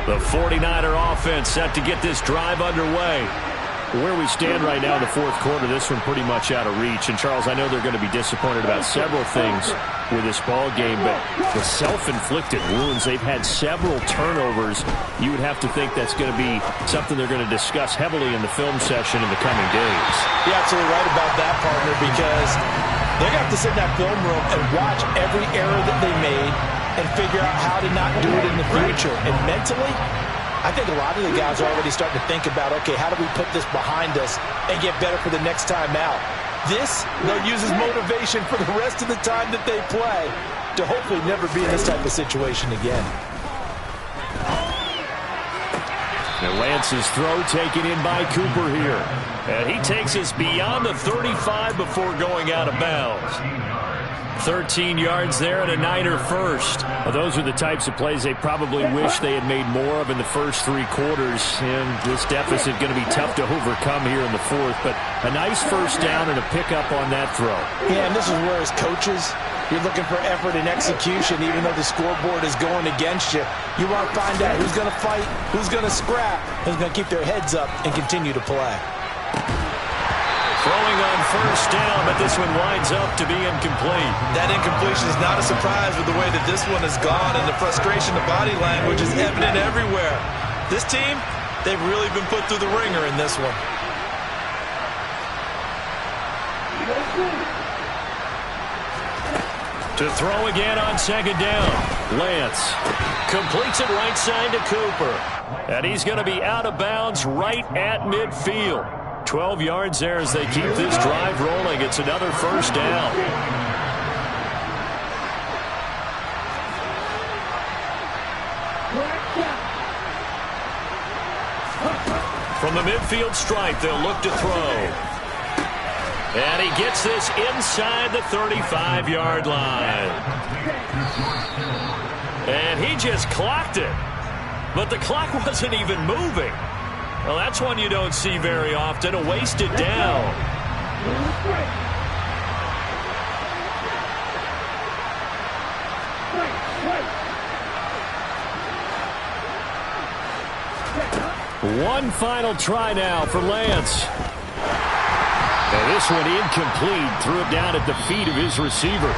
The 49er offense set to get this drive underway. Where we stand right now in the 4th quarter, this one pretty much out of reach. And, Charles, I know they're going to be disappointed about several things with this ball game, but the self-inflicted wounds, they've had several turnovers. You would have to think that's going to be something they're going to discuss heavily in the film session in the coming days.
You're absolutely right about that, partner, because they're going to have to sit in that film room and watch every error that they made and figure out how to not do it in the future. And mentally, I think a lot of the guys are already starting to think about, okay, how do we put this behind us and get better for the next time out? This, they'll use as motivation for the rest of the time that they play to hopefully never be in this type of situation again.
And Lance's throw taken in by Cooper here. And he takes us beyond the 35 before going out of bounds. 13 yards there and a Niner first. Well, those are the types of plays they probably wish they had made more of in the first 3 quarters. And this deficit going to be tough to overcome here in the 4th. But a nice first down and a pickup on that throw.
Yeah, and this is where as coaches, you're looking for effort and execution. Even though the scoreboard is going against you, you want to find out who's going to fight, who's going to scrap, who's going to keep their heads up and continue to play.
Throwing on first down, but this one winds up to be incomplete.
That incompletion is not a surprise with the way that this one has gone, and the frustration, the body language is evident everywhere. This team, they've really been put through the ringer in this one.
To throw again on 2nd down. Lance completes it right side to Cooper. And he's going to be out of bounds right at midfield. 12 yards there as they keep this drive rolling. It's another first down. From the midfield stripe, they'll look to throw. And he gets this inside the 35-yard line. And he just clocked it. But the clock wasn't even moving. Well, that's one you don't see very often, a wasted down. One final try now for Lance. And this one incomplete, threw it down at the feet of his receiver.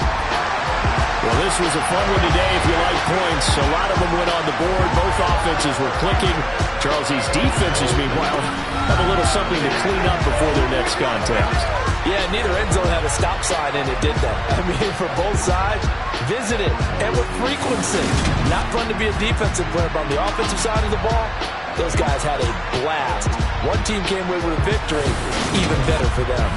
Well, this was a fun one today if you like points. A lot of them went on the board. Both offenses were clicking. Charles, these defenses, meanwhile, have a little something to clean up before their next contest.
Yeah, neither end zone had a stop sign in it, did they? I mean, for both sides, visited and with frequency. Not fun to be a defensive player, but on the offensive side of the ball, those guys had a blast. One team came away with a victory, even better for them.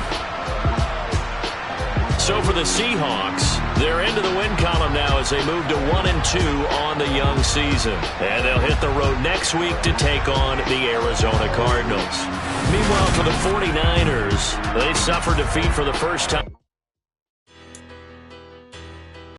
So for the Seahawks, They're into the win column now as they move to 1-2 on the young season. And they'll hit the road next week to take on the Arizona Cardinals. Meanwhile, for the 49ers, they suffered defeat for the first time.